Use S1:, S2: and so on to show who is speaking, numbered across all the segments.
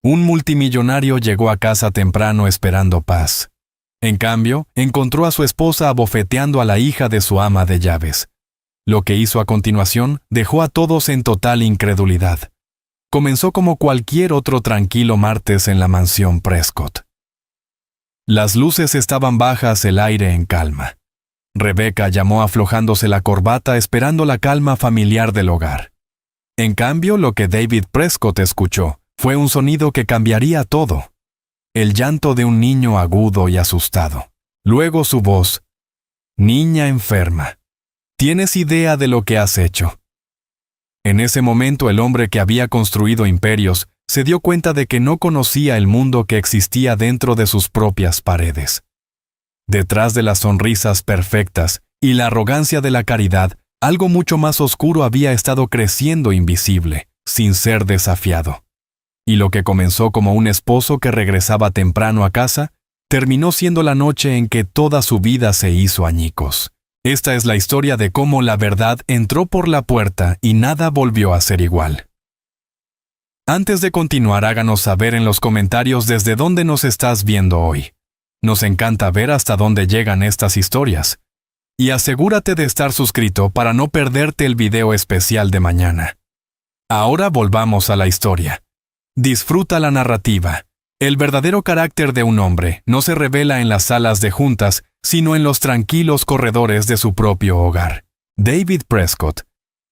S1: Un multimillonario llegó a casa temprano esperando paz. En cambio, encontró a su esposa abofeteando a la hija de su ama de llaves. Lo que hizo a continuación dejó a todos en total incredulidad. Comenzó como cualquier otro tranquilo martes en la mansión Prescott. Las luces estaban bajas, el aire en calma. Rebecca llamó aflojándose la corbata esperando la calma familiar del hogar. En cambio, lo que David Prescott escuchó fue un sonido que cambiaría todo. El llanto de un niño agudo y asustado. Luego su voz. Niña enferma. ¿Tienes idea de lo que has hecho? En ese momento el hombre que había construido imperios se dio cuenta de que no conocía el mundo que existía dentro de sus propias paredes. Detrás de las sonrisas perfectas y la arrogancia de la caridad, algo mucho más oscuro había estado creciendo invisible, sin ser desafiado. Y lo que comenzó como un esposo que regresaba temprano a casa, terminó siendo la noche en que toda su vida se hizo añicos. Esta es la historia de cómo la verdad entró por la puerta y nada volvió a ser igual. Antes de continuar, háganos saber en los comentarios desde dónde nos estás viendo hoy. Nos encanta ver hasta dónde llegan estas historias. Y asegúrate de estar suscrito para no perderte el video especial de mañana. Ahora volvamos a la historia. Disfruta la narrativa. El verdadero carácter de un hombre no se revela en las salas de juntas, sino en los tranquilos corredores de su propio hogar. David Prescott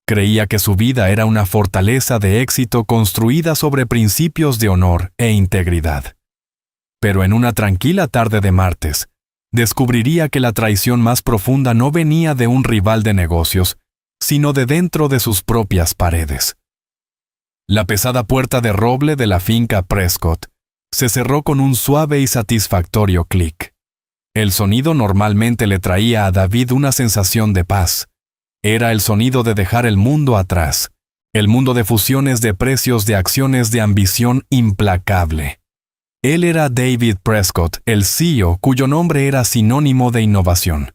S1: creía que su vida era una fortaleza de éxito construida sobre principios de honor e integridad. Pero en una tranquila tarde de martes, descubriría que la traición más profunda no venía de un rival de negocios, sino de dentro de sus propias paredes. La pesada puerta de roble de la finca Prescott se cerró con un suave y satisfactorio clic. El sonido normalmente le traía a David una sensación de paz. Era el sonido de dejar el mundo atrás, el mundo de fusiones de precios de acciones de ambición implacable. Él era David Prescott, el CEO, cuyo nombre era sinónimo de innovación.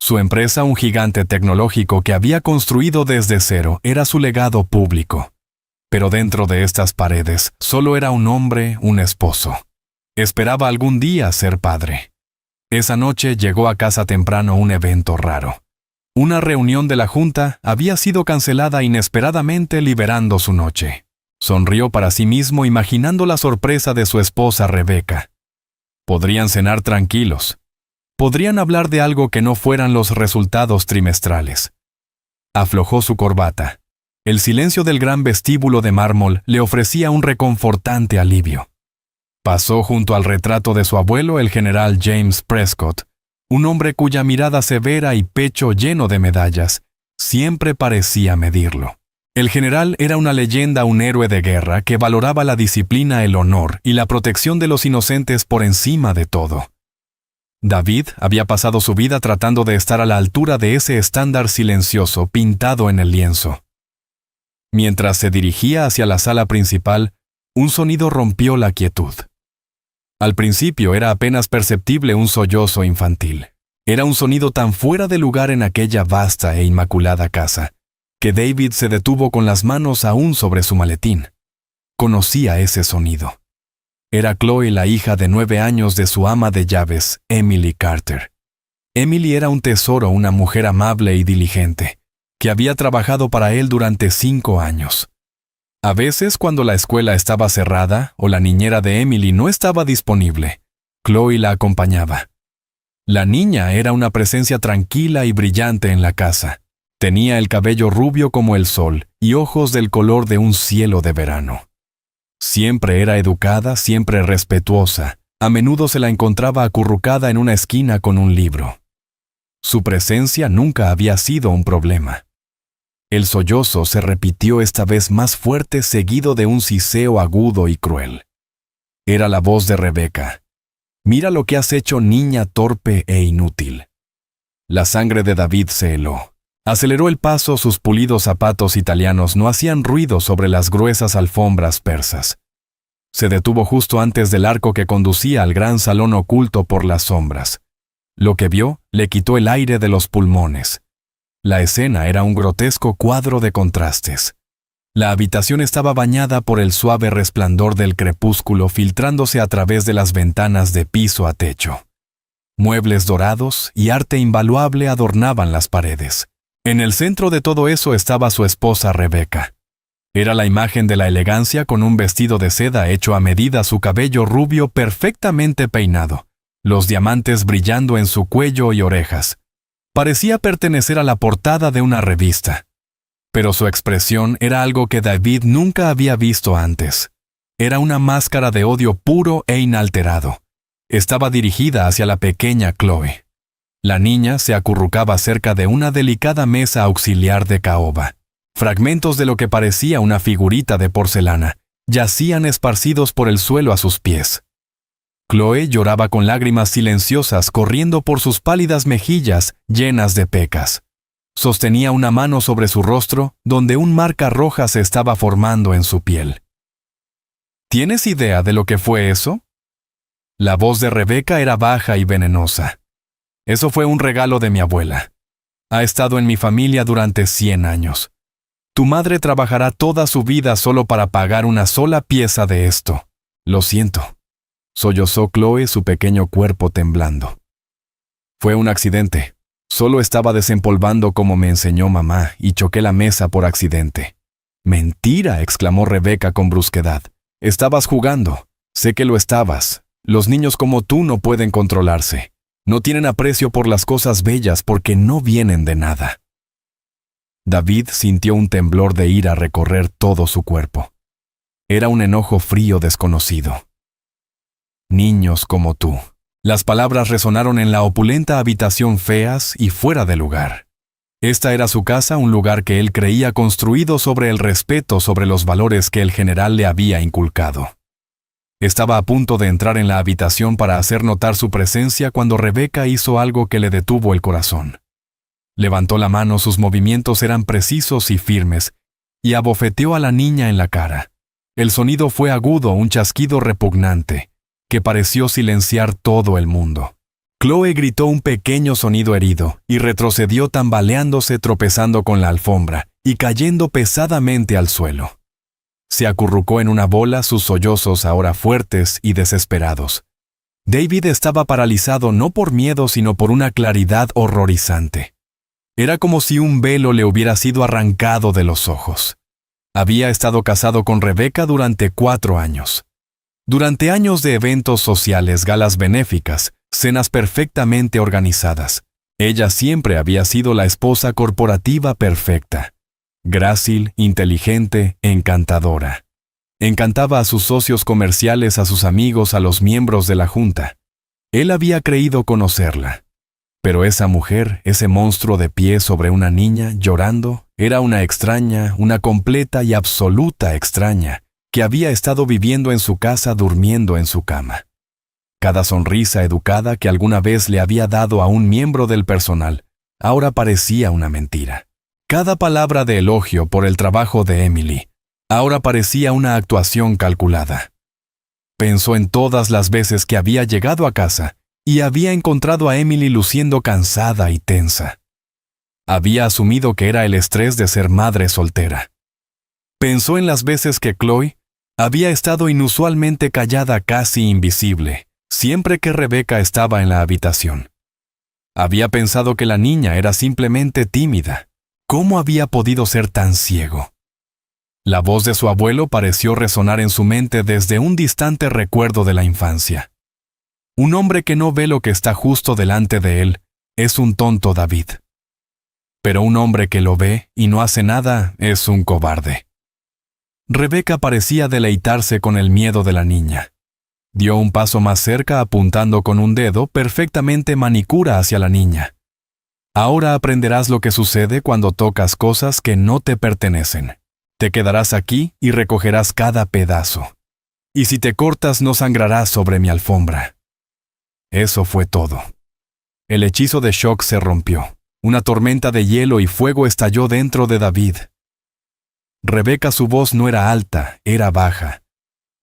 S1: Su empresa, un gigante tecnológico que había construido desde cero, era su legado público. Pero dentro de estas paredes, solo era un hombre, un esposo. Esperaba algún día ser padre. Esa noche llegó a casa temprano un evento raro. Una reunión de la junta había sido cancelada inesperadamente, liberando su noche. Sonrió para sí mismo imaginando la sorpresa de su esposa Rebecca. Podrían cenar tranquilos. Podrían hablar de algo que no fueran los resultados trimestrales. Aflojó su corbata. El silencio del gran vestíbulo de mármol le ofrecía un reconfortante alivio. Pasó junto al retrato de su abuelo, el general James Prescott, un hombre cuya mirada severa y pecho lleno de medallas siempre parecía medirlo. El general era una leyenda, un héroe de guerra que valoraba la disciplina, el honor y la protección de los inocentes por encima de todo. David había pasado su vida tratando de estar a la altura de ese estándar silencioso pintado en el lienzo. Mientras se dirigía hacia la sala principal, un sonido rompió la quietud. Al principio era apenas perceptible un sollozo infantil. Era un sonido tan fuera de lugar en aquella vasta e inmaculada casa, que David se detuvo con las manos aún sobre su maletín. Conocía ese sonido. Era Chloe, la hija de 9 años de su ama de llaves, Emily Carter. Emily era un tesoro, una mujer amable y diligente, que había trabajado para él durante 5 años. A veces, cuando la escuela estaba cerrada o la niñera de Emily no estaba disponible, Chloe la acompañaba. La niña era una presencia tranquila y brillante en la casa. Tenía el cabello rubio como el sol y ojos del color de un cielo de verano. Siempre era educada, siempre respetuosa. A menudo se la encontraba acurrucada en una esquina con un libro. Su presencia nunca había sido un problema. El sollozo se repitió esta vez más fuerte, seguido de un siseo agudo y cruel. Era la voz de Rebecca. «Mira lo que has hecho, niña torpe e inútil». La sangre de David se heló. Aceleró el paso, sus pulidos zapatos italianos no hacían ruido sobre las gruesas alfombras persas. Se detuvo justo antes del arco que conducía al gran salón oculto por las sombras. Lo que vio le quitó el aire de los pulmones. La escena era un grotesco cuadro de contrastes. La habitación estaba bañada por el suave resplandor del crepúsculo filtrándose a través de las ventanas de piso a techo. Muebles dorados y arte invaluable adornaban las paredes. En el centro de todo eso estaba su esposa Rebeca. Era la imagen de la elegancia con un vestido de seda hecho a medida, su cabello rubio perfectamente peinado, los diamantes brillando en su cuello y orejas. Parecía pertenecer a la portada de una revista. Pero su expresión era algo que David nunca había visto antes. Era una máscara de odio puro e inalterado. Estaba dirigida hacia la pequeña Chloe. La niña se acurrucaba cerca de una delicada mesa auxiliar de caoba. Fragmentos de lo que parecía una figurita de porcelana yacían esparcidos por el suelo a sus pies. Chloe lloraba con lágrimas silenciosas corriendo por sus pálidas mejillas llenas de pecas. Sostenía una mano sobre su rostro, donde un marca roja se estaba formando en su piel. ¿Tienes idea de lo que fue eso? La voz de Rebeca era baja y venenosa. Eso fue un regalo de mi abuela. Ha estado en mi familia durante 100 años. Tu madre trabajará toda su vida solo para pagar una sola pieza de esto. Lo siento. Sollozó Chloe, su pequeño cuerpo temblando. Fue un accidente. Solo estaba desempolvando como me enseñó mamá y choqué la mesa por accidente. Mentira, exclamó Rebeca con brusquedad. Estabas jugando. Sé que lo estabas. Los niños como tú no pueden controlarse. No tienen aprecio por las cosas bellas porque no vienen de nada. David sintió un temblor de ira recorrer todo su cuerpo. Era un enojo frío desconocido. Niños como tú. Las palabras resonaron en la opulenta habitación feas y fuera de lugar. Esta era su casa, un lugar que él creía construido sobre el respeto, sobre los valores que el general le había inculcado. Estaba a punto de entrar en la habitación para hacer notar su presencia cuando Rebeca hizo algo que le detuvo el corazón. Levantó la mano, sus movimientos eran precisos y firmes, y abofeteó a la niña en la cara. El sonido fue agudo, un chasquido repugnante, que pareció silenciar todo el mundo. Chloe gritó un pequeño sonido herido, y retrocedió tambaleándose, tropezando con la alfombra, y cayendo pesadamente al suelo. Se acurrucó en una bola, sus sollozos ahora fuertes y desesperados. David estaba paralizado no por miedo, sino por una claridad horrorizante. Era como si un velo le hubiera sido arrancado de los ojos. Había estado casado con Rebeca durante 4 años. Durante años de eventos sociales, galas benéficas, cenas perfectamente organizadas. Ella siempre había sido la esposa corporativa perfecta. Grácil, inteligente, encantadora. Encantaba a sus socios comerciales, a sus amigos, a los miembros de la junta. Él había creído conocerla. Pero esa mujer, ese monstruo de pie sobre una niña, llorando, era una extraña, una completa y absoluta extraña, que había estado viviendo en su casa, durmiendo en su cama. Cada sonrisa educada que alguna vez le había dado a un miembro del personal, ahora parecía una mentira. Cada palabra de elogio por el trabajo de Emily, ahora parecía una actuación calculada. Pensó en todas las veces que había llegado a casa y había encontrado a Emily luciendo cansada y tensa. Había asumido que era el estrés de ser madre soltera. Pensó en las veces que Chloe había estado inusualmente callada, casi invisible, siempre que Rebeca estaba en la habitación. Había pensado que la niña era simplemente tímida. ¿Cómo había podido ser tan ciego? La voz de su abuelo pareció resonar en su mente desde un distante recuerdo de la infancia. Un hombre que no ve lo que está justo delante de él es un tonto, David. Pero un hombre que lo ve y no hace nada es un cobarde. Rebeca parecía deleitarse con el miedo de la niña. Dio un paso más cerca apuntando con un dedo perfectamente manicura hacia la niña. Ahora aprenderás lo que sucede cuando tocas cosas que no te pertenecen. Te quedarás aquí y recogerás cada pedazo. Y si te cortas no sangrarás sobre mi alfombra. Eso fue todo. El hechizo de shock se rompió. Una tormenta de hielo y fuego estalló dentro de David. Rebeca, su voz no era alta, era baja.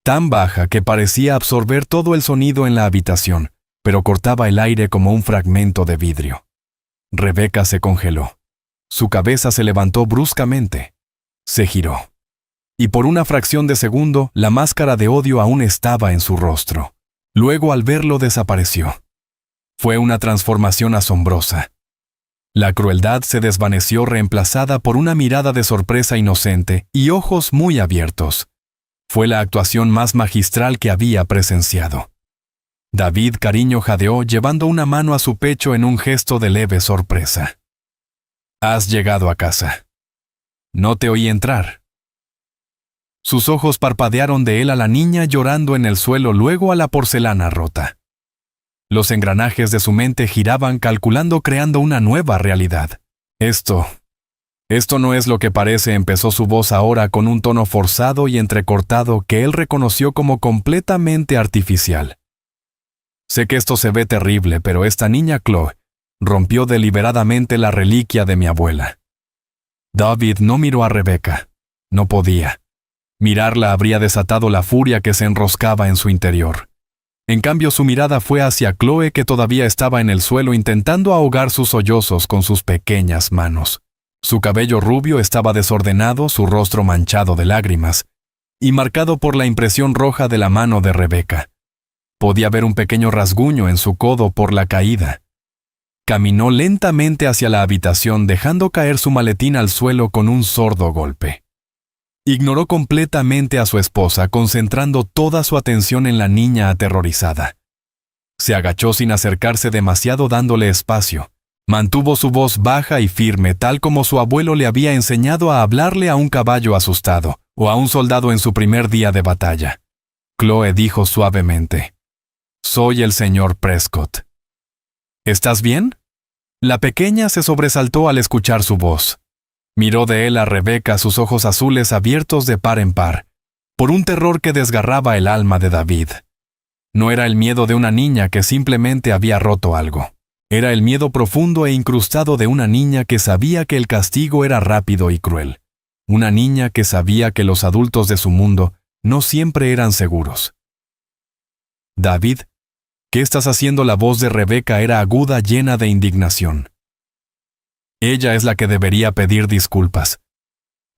S1: Tan baja que parecía absorber todo el sonido en la habitación, pero cortaba el aire como un fragmento de vidrio. Rebeca se congeló. Su cabeza se levantó bruscamente. Se giró. y por una fracción de segundo la máscara de odio aún estaba en su rostro. Luego al verlo desapareció. Fue una transformación asombrosa. La crueldad se desvaneció reemplazada por una mirada de sorpresa inocente y ojos muy abiertos. Fue la actuación más magistral que había presenciado. David Cariño jadeó llevando una mano a su pecho en un gesto de leve sorpresa. «Has llegado a casa. No te oí entrar». Sus ojos parpadearon de él a la niña llorando en el suelo, luego a la porcelana rota. Los engranajes de su mente giraban calculando, creando una nueva realidad. Esto no es lo que parece, empezó su voz ahora con un tono forzado y entrecortado que él reconoció como completamente artificial. Sé que esto se ve terrible, pero esta niña Chloe rompió deliberadamente la reliquia de mi abuela. David no miró a Rebecca. No podía. Mirarla habría desatado la furia que se enroscaba en su interior. En cambio, su mirada fue hacia Chloe, que todavía estaba en el suelo intentando ahogar sus sollozos con sus pequeñas manos. Su cabello rubio estaba desordenado, su rostro manchado de lágrimas, y marcado por la impresión roja de la mano de Rebecca. Podía ver un pequeño rasguño en su codo por la caída. Caminó lentamente hacia la habitación, dejando caer su maletín al suelo con un sordo golpe. Ignoró completamente a su esposa, concentrando toda su atención en la niña aterrorizada. Se agachó sin acercarse demasiado, dándole espacio. Mantuvo su voz baja y firme, tal como su abuelo le había enseñado a hablarle a un caballo asustado o a un soldado en su primer día de batalla. Chloe dijo suavemente: «Soy el señor Prescott». «¿Estás bien?». La pequeña se sobresaltó al escuchar su voz. Miró de él a Rebecca, sus ojos azules abiertos de par en par, por un terror que desgarraba el alma de David. No era el miedo de una niña que simplemente había roto algo. Era el miedo profundo e incrustado de una niña que sabía que el castigo era rápido y cruel. Una niña que sabía que los adultos de su mundo no siempre eran seguros. «David, ¿qué estás haciendo?». La voz de Rebecca era aguda, llena de indignación. Ella es la que debería pedir disculpas.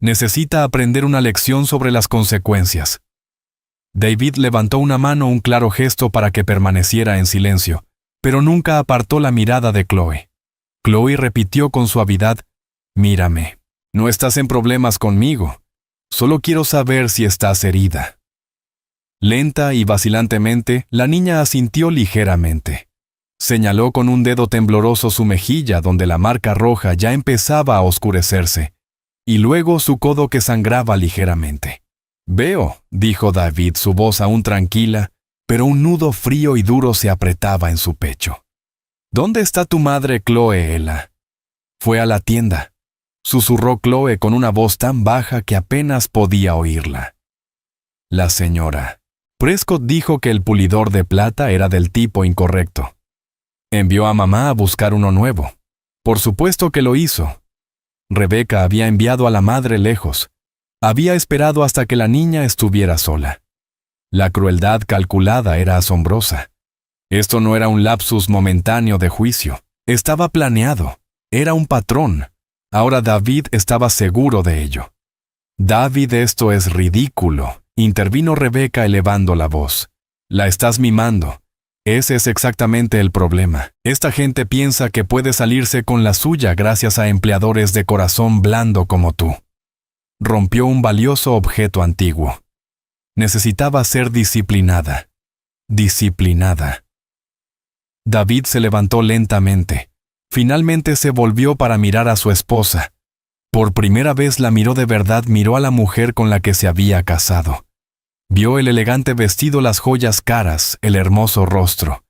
S1: Necesita aprender una lección sobre las consecuencias. David levantó una mano, un claro gesto para que permaneciera en silencio, pero nunca apartó la mirada de Chloe. Chloe repitió con suavidad: «Mírame. No estás en problemas conmigo. Solo quiero saber si estás herida». Lenta y vacilantemente, la niña asintió ligeramente. Señaló con un dedo tembloroso su mejilla, donde la marca roja ya empezaba a oscurecerse, y luego su codo, que sangraba ligeramente. «Veo», dijo David, su voz aún tranquila, pero un nudo frío y duro se apretaba en su pecho. «¿Dónde está tu madre, Chloe?» «Ella fue a la tienda», susurró Chloe con una voz tan baja que apenas podía oírla. La señora Prescott dijo que el pulidor de plata era del tipo incorrecto. Envió a mamá a buscar uno nuevo. Por supuesto que lo hizo. Rebecca había enviado a la madre lejos. Había esperado hasta que la niña estuviera sola. La crueldad calculada era asombrosa. Esto no era un lapsus momentáneo de juicio. Estaba planeado. Era un patrón. Ahora David estaba seguro de ello. «David, esto es ridículo», intervino Rebecca elevando la voz. «La estás mimando. Ese es exactamente el problema. Esta gente piensa que puede salirse con la suya gracias a empleadores de corazón blando como tú». Rompió un valioso objeto antiguo. Necesitaba ser disciplinada. Disciplinada. David se levantó lentamente. Finalmente se volvió para mirar a su esposa. Por primera vez la miró de verdad, miró a la mujer con la que se había casado. Vio el elegante vestido, las joyas caras, el hermoso rostro.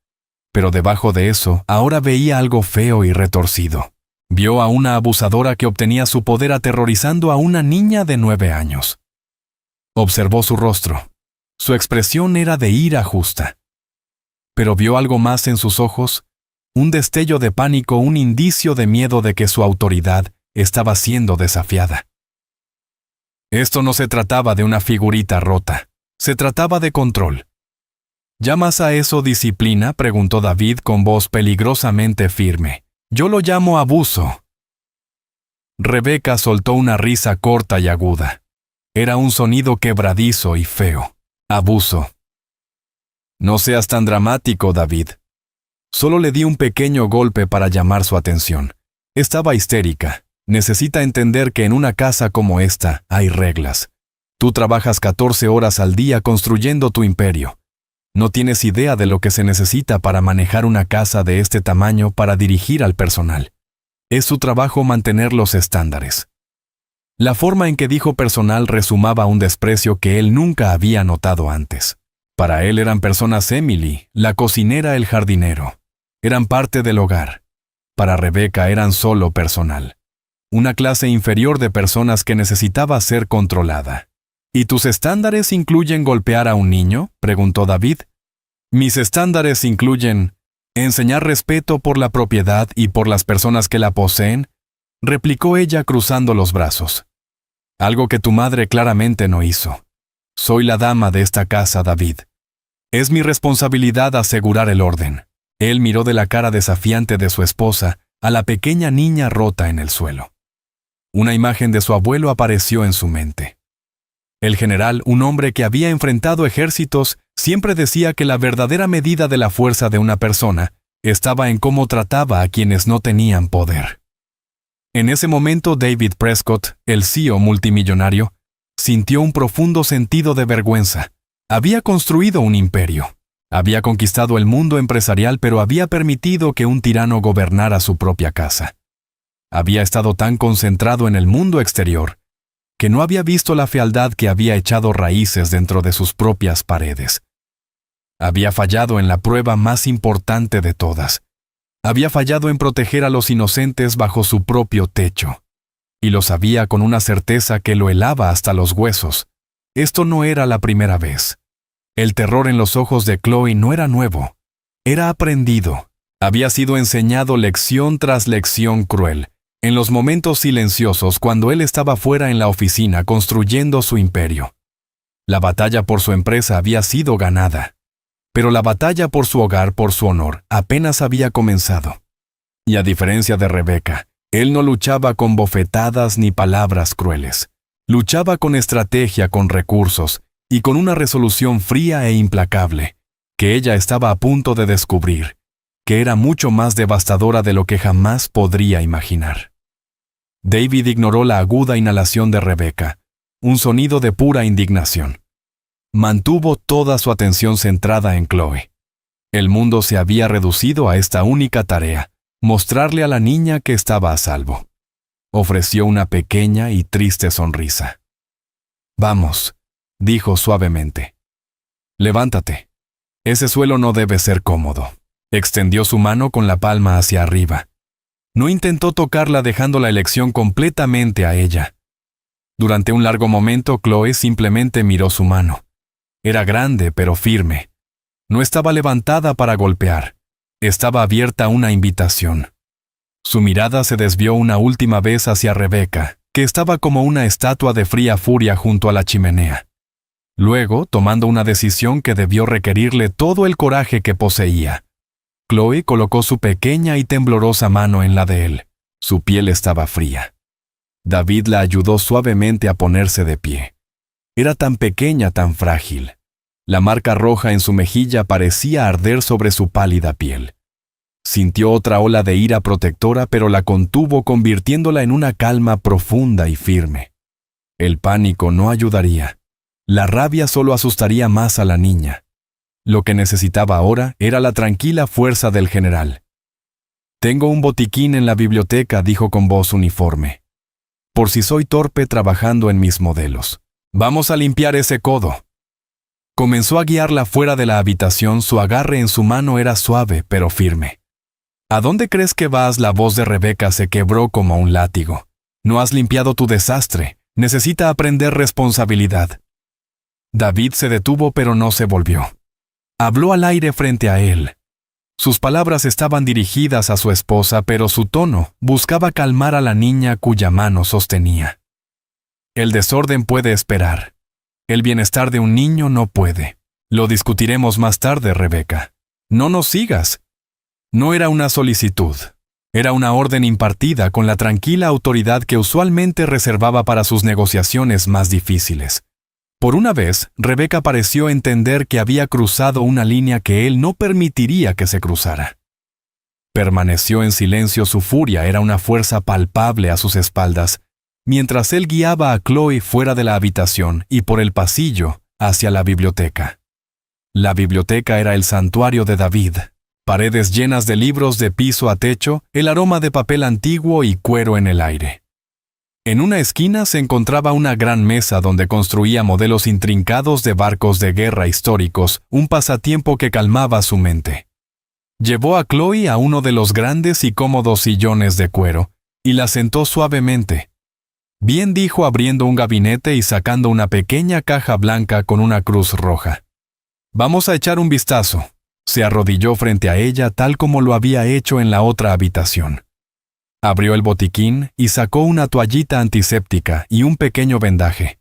S1: Pero debajo de eso, ahora veía algo feo y retorcido. Vio a una abusadora que obtenía su poder aterrorizando a una niña de 9 años. Observó su rostro. Su expresión era de ira justa. Pero vio algo más en sus ojos, un destello de pánico, un indicio de miedo de que su autoridad estaba siendo desafiada. Esto no se trataba de una figurita rota. Se trataba de control. ¿Llamas a eso disciplina?, preguntó David con voz peligrosamente firme. Yo lo llamo abuso. Rebecca soltó una risa corta y aguda. Era un sonido quebradizo y feo. Abuso. No seas tan dramático, David. Solo le di un pequeño golpe para llamar su atención. Estaba histérica. Necesita entender que en una casa como esta hay reglas. Tú trabajas 14 horas al día construyendo tu imperio. No tienes idea de lo que se necesita para manejar una casa de este tamaño para dirigir al personal. Es su trabajo mantener los estándares. La forma en que dijo personal resumaba un desprecio que él nunca había notado antes. Para él eran personas Emily, la cocinera, el jardinero. Eran parte del hogar. Para Rebecca eran solo personal. Una clase inferior de personas que necesitaba ser controlada. ¿Y tus estándares incluyen golpear a un niño?, preguntó David. Mis estándares incluyen enseñar respeto por la propiedad y por las personas que la poseen, replicó ella cruzando los brazos. Algo que tu madre claramente no hizo. Soy la dama de esta casa, David. Es mi responsabilidad asegurar el orden. Él miró de la cara desafiante de su esposa a la pequeña niña rota en el suelo. Una imagen de su abuelo apareció en su mente. El general, un hombre que había enfrentado ejércitos, siempre decía que la verdadera medida de la fuerza de una persona estaba en cómo trataba a quienes no tenían poder. En ese momento, David Prescott, el CEO multimillonario, sintió un profundo sentido de vergüenza. Había construido un imperio. Había conquistado el mundo empresarial, pero había permitido que un tirano gobernara su propia casa. Había estado tan concentrado en el mundo exterior que no había visto la fealdad que había echado raíces dentro de sus propias paredes. Había fallado en la prueba más importante de todas. Había fallado en proteger a los inocentes bajo su propio techo. Y lo sabía con una certeza que lo helaba hasta los huesos. Esto no era la primera vez. El terror en los ojos de Chloe no era nuevo. Era aprendido. Había sido enseñado lección tras lección cruel, en los momentos silenciosos cuando él estaba fuera en la oficina construyendo su imperio. La batalla por su empresa había sido ganada, pero la batalla por su hogar, por su honor, apenas había comenzado. Y a diferencia de Rebecca, él no luchaba con bofetadas ni palabras crueles. Luchaba con estrategia, con recursos y con una resolución fría e implacable, que ella estaba a punto de descubrir, que era mucho más devastadora de lo que jamás podría imaginar. David ignoró la aguda inhalación de Rebecca, un sonido de pura indignación. Mantuvo toda su atención centrada en Chloe. El mundo se había reducido a esta única tarea, mostrarle a la niña que estaba a salvo. Ofreció una pequeña y triste sonrisa. «Vamos», dijo suavemente. «Levántate. Ese suelo no debe ser cómodo». Extendió su mano con la palma hacia arriba. No intentó tocarla dejando la elección completamente a ella. Durante un largo momento, Chloe simplemente miró su mano. Era grande pero firme. No estaba levantada para golpear. Estaba abierta a una invitación. Su mirada se desvió una última vez hacia Rebecca, que estaba como una estatua de fría furia junto a la chimenea. Luego, tomando una decisión que debió requerirle todo el coraje que poseía, Chloe colocó su pequeña y temblorosa mano en la de él. Su piel estaba fría. David la ayudó suavemente a ponerse de pie. Era tan pequeña, tan frágil. La marca roja en su mejilla parecía arder sobre su pálida piel. Sintió otra ola de ira protectora, pero la contuvo convirtiéndola en una calma profunda y firme. El pánico no ayudaría. La rabia solo asustaría más a la niña. Lo que necesitaba ahora era la tranquila fuerza del general. «Tengo un botiquín en la biblioteca», dijo con voz uniforme. «Por si soy torpe trabajando en mis modelos. Vamos a limpiar ese codo». Comenzó a guiarla fuera de la habitación. Su agarre en su mano era suave pero firme. «¿A dónde crees que vas?», la voz de Rebecca se quebró como un látigo. «No has limpiado tu desastre. Necesita aprender responsabilidad». David se detuvo pero no se volvió. Habló al aire frente a él. Sus palabras estaban dirigidas a su esposa, pero su tono buscaba calmar a la niña cuya mano sostenía. «El desorden puede esperar. El bienestar de un niño no puede. Lo discutiremos más tarde, Rebecca. No nos sigas». No era una solicitud. Era una orden impartida con la tranquila autoridad que usualmente reservaba para sus negociaciones más difíciles. Por una vez, Rebeca pareció entender que había cruzado una línea que él no permitiría que se cruzara. Permaneció en silencio. Su furia era una fuerza palpable a sus espaldas, mientras él guiaba a Chloe fuera de la habitación y por el pasillo hacia la biblioteca. La biblioteca era el santuario de David. Paredes llenas de libros de piso a techo, el aroma de papel antiguo y cuero en el aire. En una esquina se encontraba una gran mesa donde construía modelos intrincados de barcos de guerra históricos, un pasatiempo que calmaba su mente. Llevó a Chloe a uno de los grandes y cómodos sillones de cuero y la sentó suavemente. Bien, dijo, abriendo un gabinete y sacando una pequeña caja blanca con una cruz roja. Vamos a echar un vistazo. Se arrodilló frente a ella tal como lo había hecho en la otra habitación. Abrió el botiquín y sacó una toallita antiséptica y un pequeño vendaje.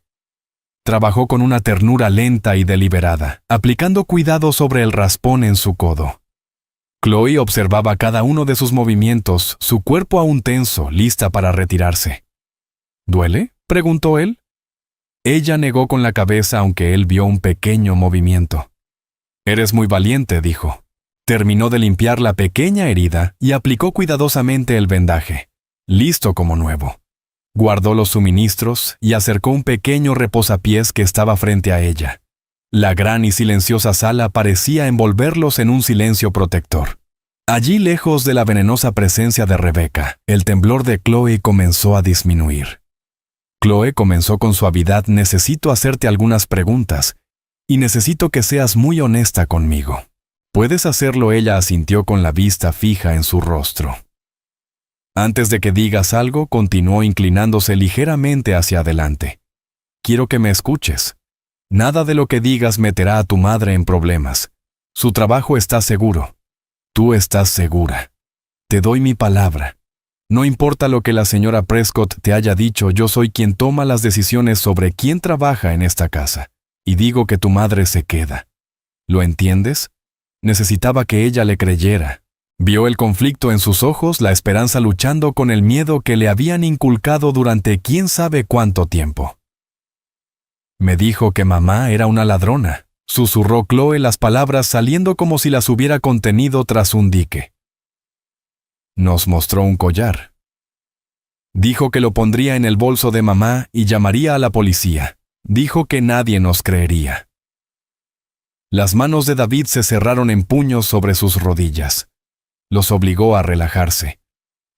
S1: Trabajó con una ternura lenta y deliberada, aplicando cuidado sobre el raspón en su codo. Chloe observaba cada uno de sus movimientos, su cuerpo aún tenso, lista para retirarse. ¿Duele?, preguntó él. Ella negó con la cabeza, aunque él vio un pequeño movimiento. Eres muy valiente, dijo. Terminó de limpiar la pequeña herida y aplicó cuidadosamente el vendaje, listo como nuevo. Guardó los suministros y acercó un pequeño reposapiés que estaba frente a ella. La gran y silenciosa sala parecía envolverlos en un silencio protector. Allí, lejos de la venenosa presencia de Rebeca, el temblor de Chloe comenzó a disminuir. Chloe comenzó con suavidad: necesito hacerte algunas preguntas, y necesito que seas muy honesta conmigo. ¿Puedes hacerlo? Ella asintió con la vista fija en su rostro. Antes de que digas algo, continuó inclinándose ligeramente hacia adelante. Quiero que me escuches. Nada de lo que digas meterá a tu madre en problemas. Su trabajo está seguro. Tú estás segura. Te doy mi palabra. No importa lo que la señora Prescott te haya dicho, yo soy quien toma las decisiones sobre quién trabaja en esta casa. Y digo que tu madre se queda. ¿Lo entiendes? Necesitaba que ella le creyera. Vio el conflicto en sus ojos, la esperanza luchando con el miedo que le habían inculcado durante quién sabe cuánto tiempo. Me dijo que mamá era una ladrona, susurró Chloe, las palabras saliendo como si las hubiera contenido tras un dique. Nos mostró un collar. Dijo que lo pondría en el bolso de mamá y llamaría a la policía. Dijo que nadie nos creería. Las manos de David se cerraron en puños sobre sus rodillas. Los obligó a relajarse.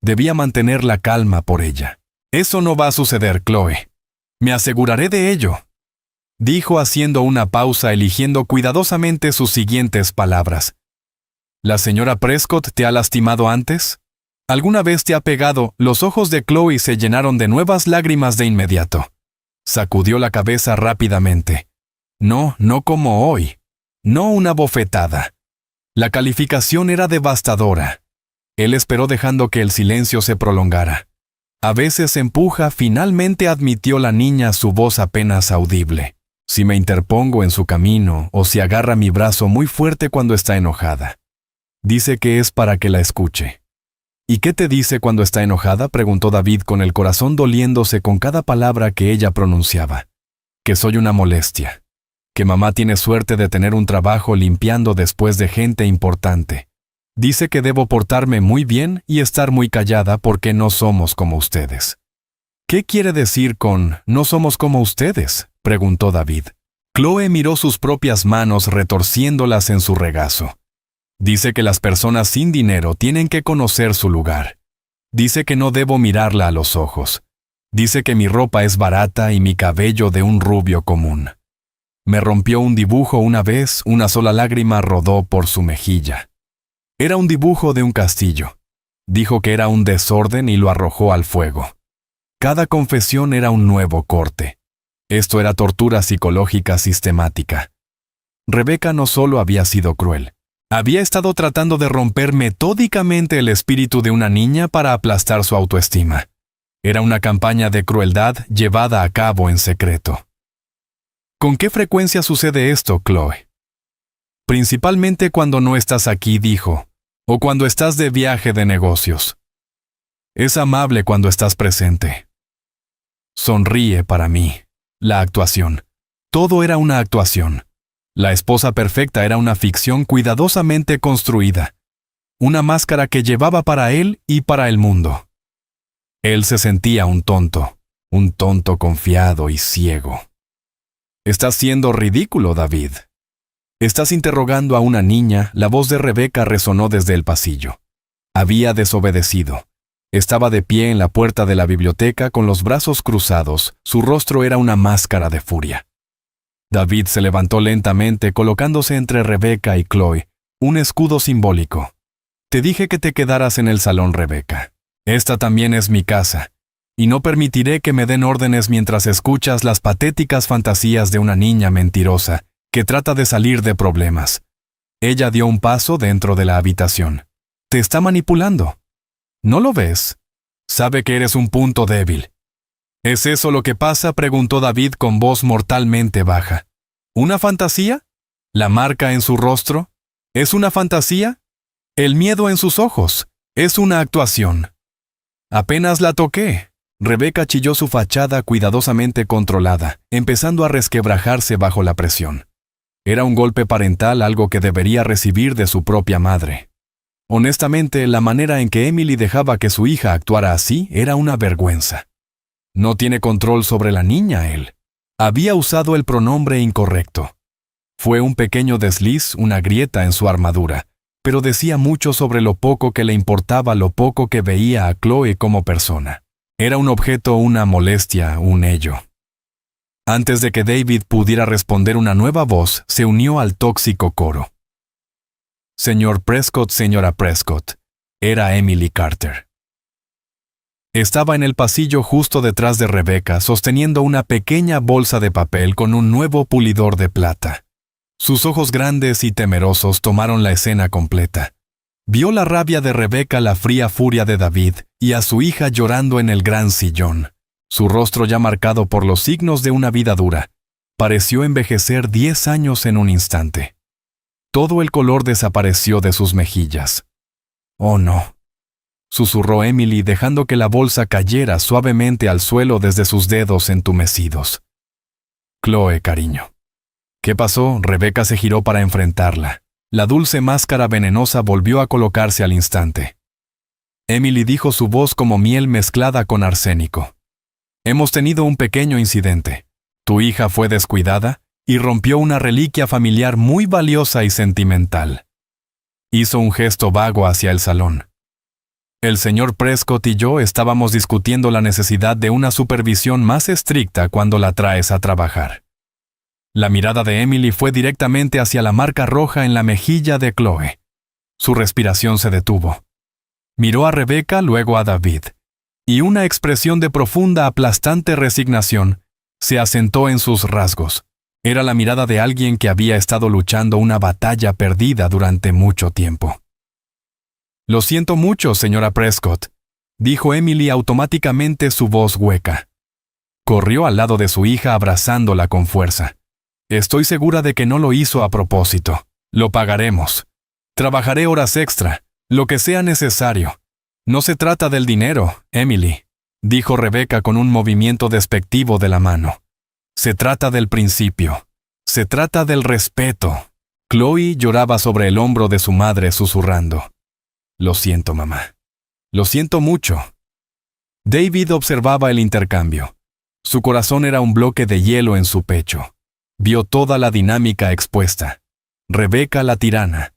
S1: Debía mantener la calma por ella. Eso no va a suceder, Chloe. Me aseguraré de ello, dijo haciendo una pausa, eligiendo cuidadosamente sus siguientes palabras. ¿La señora Prescott te ha lastimado antes? ¿Alguna vez te ha pegado? Los ojos de Chloe se llenaron de nuevas lágrimas de inmediato. Sacudió la cabeza rápidamente. No, no como hoy. No una bofetada. La calificación era devastadora. Él esperó dejando que el silencio se prolongara. A veces empuja, finalmente admitió la niña, su voz apenas audible. Si me interpongo en su camino o si agarra mi brazo muy fuerte cuando está enojada. Dice que es para que la escuche. ¿Y qué te dice cuando está enojada?, preguntó David, con el corazón doliéndose con cada palabra que ella pronunciaba. Que soy una molestia. Que mamá tiene suerte de tener un trabajo limpiando después de gente importante. Dice que debo portarme muy bien y estar muy callada porque no somos como ustedes. ¿Qué quiere decir con no somos como ustedes?, preguntó David. Chloe miró sus propias manos retorciéndolas en su regazo. Dice que las personas sin dinero tienen que conocer su lugar. Dice que no debo mirarla a los ojos. Dice que mi ropa es barata y mi cabello de un rubio común. Me rompió un dibujo una vez, una sola lágrima rodó por su mejilla. Era un dibujo de un castillo. Dijo que era un desorden y lo arrojó al fuego. Cada confesión era un nuevo corte. Esto era tortura psicológica sistemática. Rebeca no solo había sido cruel. Había estado tratando de romper metódicamente el espíritu de una niña para aplastar su autoestima. Era una campaña de crueldad llevada a cabo en secreto. ¿Con qué frecuencia sucede esto, Chloe? Principalmente cuando no estás aquí, dijo, o cuando estás de viaje de negocios. Es amable cuando estás presente. Sonríe para mí. La actuación. Todo era una actuación. La esposa perfecta era una ficción cuidadosamente construida. Una máscara que llevaba para él y para el mundo. Él se sentía un tonto confiado y ciego. Estás siendo ridículo, David. Estás interrogando a una niña. La voz de Rebeca resonó desde el pasillo. Había desobedecido. Estaba de pie en la puerta de la biblioteca con los brazos cruzados. Su rostro era una máscara de furia. David se levantó lentamente, colocándose entre Rebeca y Chloe, un escudo simbólico. Te dije que te quedaras en el salón, Rebeca. Esta también es mi casa, y no permitiré que me den órdenes mientras escuchas las patéticas fantasías de una niña mentirosa que trata de salir de problemas. Ella dio un paso dentro de la habitación. Te está manipulando. ¿No lo ves? Sabe que eres un punto débil. ¿Es eso lo que pasa?, preguntó David con voz mortalmente baja. ¿Una fantasía? ¿La marca en su rostro? ¿Es una fantasía? El miedo en sus ojos. Es una actuación. Apenas la toqué. Rebeca chilló, su fachada cuidadosamente controlada, empezando a resquebrajarse bajo la presión. Era un golpe parental, algo que debería recibir de su propia madre. Honestamente, la manera en que Emily dejaba que su hija actuara así era una vergüenza. No tiene control sobre la niña, él. Había usado el pronombre incorrecto. Fue un pequeño desliz, una grieta en su armadura, pero decía mucho sobre lo poco que le importaba, lo poco que veía a Chloe como persona. Era un objeto, una molestia, un ello. Antes de que David pudiera responder, una nueva voz se unió al tóxico coro. Señor Prescott, señora Prescott. Era Emily Carter. Estaba en el pasillo justo detrás de Rebeca, sosteniendo una pequeña bolsa de papel con un nuevo pulidor de plata. Sus ojos grandes y temerosos tomaron la escena completa. Vio la rabia de Rebeca, la fría furia de David, y a su hija llorando en el gran sillón. Su rostro, ya marcado por los signos de una vida dura, pareció envejecer 10 años en un instante. Todo el color desapareció de sus mejillas. «Oh, no», susurró Emily, dejando que la bolsa cayera suavemente al suelo desde sus dedos entumecidos. «Chloe, cariño». ¿Qué pasó? Rebeca se giró para enfrentarla. La dulce máscara venenosa volvió a colocarse al instante. Emily dijo, su voz como miel mezclada con arsénico. Hemos tenido un pequeño incidente. Tu hija fue descuidada y rompió una reliquia familiar muy valiosa y sentimental. Hizo un gesto vago hacia el salón. El señor Prescott y yo estábamos discutiendo la necesidad de una supervisión más estricta cuando la traes a trabajar. La mirada de Emily fue directamente hacia la marca roja en la mejilla de Chloe. Su respiración se detuvo. Miró a Rebeca, luego a David, y una expresión de profunda, aplastante resignación se asentó en sus rasgos. Era la mirada de alguien que había estado luchando una batalla perdida durante mucho tiempo. «Lo siento mucho, señora Prescott», dijo Emily automáticamente, su voz hueca. Corrió al lado de su hija abrazándola con fuerza. «Estoy segura de que no lo hizo a propósito. Lo pagaremos. Trabajaré horas extra, lo que sea necesario. No se trata del dinero, Emily», dijo Rebeca con un movimiento despectivo de la mano. «Se trata del principio. Se trata del respeto». Chloe lloraba sobre el hombro de su madre, susurrando. «Lo siento, mamá. Lo siento mucho». David observaba el intercambio. Su corazón era un bloque de hielo en su pecho. Vio toda la dinámica expuesta. Rebeca la tirana.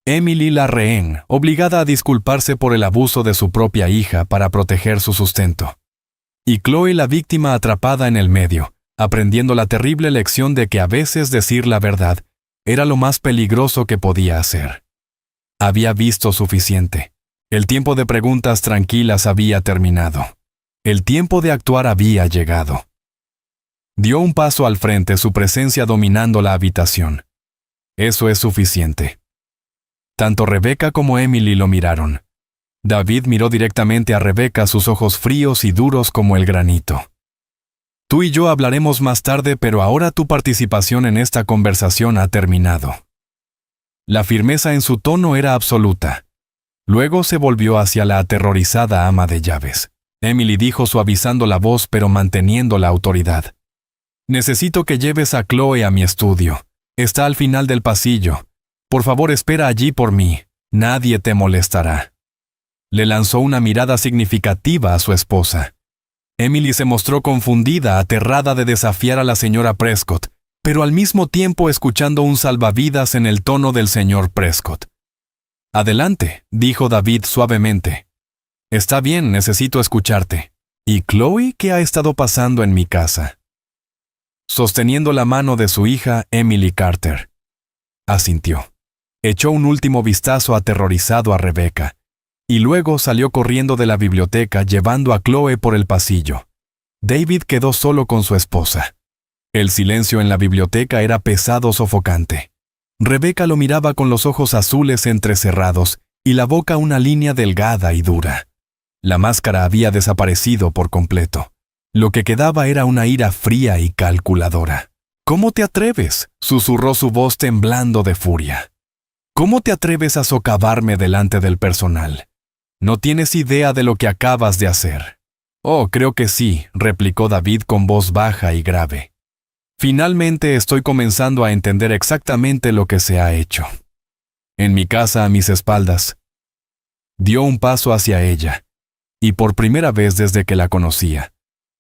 S1: Emily la rehén, obligada a disculparse por el abuso de su propia hija para proteger su sustento. Y Chloe la víctima atrapada en el medio, aprendiendo la terrible lección de que a veces decir la verdad era lo más peligroso que podía hacer. Había visto suficiente. El tiempo de preguntas tranquilas había terminado. El tiempo de actuar había llegado. Dio un paso al frente, su presencia dominando la habitación. Eso es suficiente. Tanto Rebeca como Emily lo miraron. David miró directamente a Rebeca, sus ojos fríos y duros como el granito. «Tú y yo hablaremos más tarde, pero ahora tu participación en esta conversación ha terminado». La firmeza en su tono era absoluta. Luego se volvió hacia la aterrorizada ama de llaves. Emily dijo suavizando la voz pero manteniendo la autoridad. «Necesito que lleves a Chloe a mi estudio. Está al final del pasillo. Por favor, espera allí por mí. Nadie te molestará». Le lanzó una mirada significativa a su esposa. Emily se mostró confundida, aterrada de desafiar a la señora Prescott, pero al mismo tiempo escuchando un salvavidas en el tono del señor Prescott. «Adelante», dijo David suavemente. «Está bien, necesito escucharte. ¿Y Chloe qué ha estado pasando en mi casa?» Sosteniendo la mano de su hija, Emily Carter asintió. Echó un último vistazo aterrorizado a Rebecca, y luego salió corriendo de la biblioteca llevando a Chloe por el pasillo. David quedó solo con su esposa. El silencio en la biblioteca era pesado, sofocante. Rebecca lo miraba con los ojos azules entrecerrados y la boca una línea delgada y dura. La máscara había desaparecido por completo. Lo que quedaba era una ira fría y calculadora. «¿Cómo te atreves?», susurró su voz temblando de furia. «¿Cómo te atreves a socavarme delante del personal? No tienes idea de lo que acabas de hacer». «Oh, creo que sí», replicó David con voz baja y grave. «Finalmente estoy comenzando a entender exactamente lo que se ha hecho. En mi casa, a mis espaldas». Dio un paso hacia ella, y por primera vez desde que la conocía,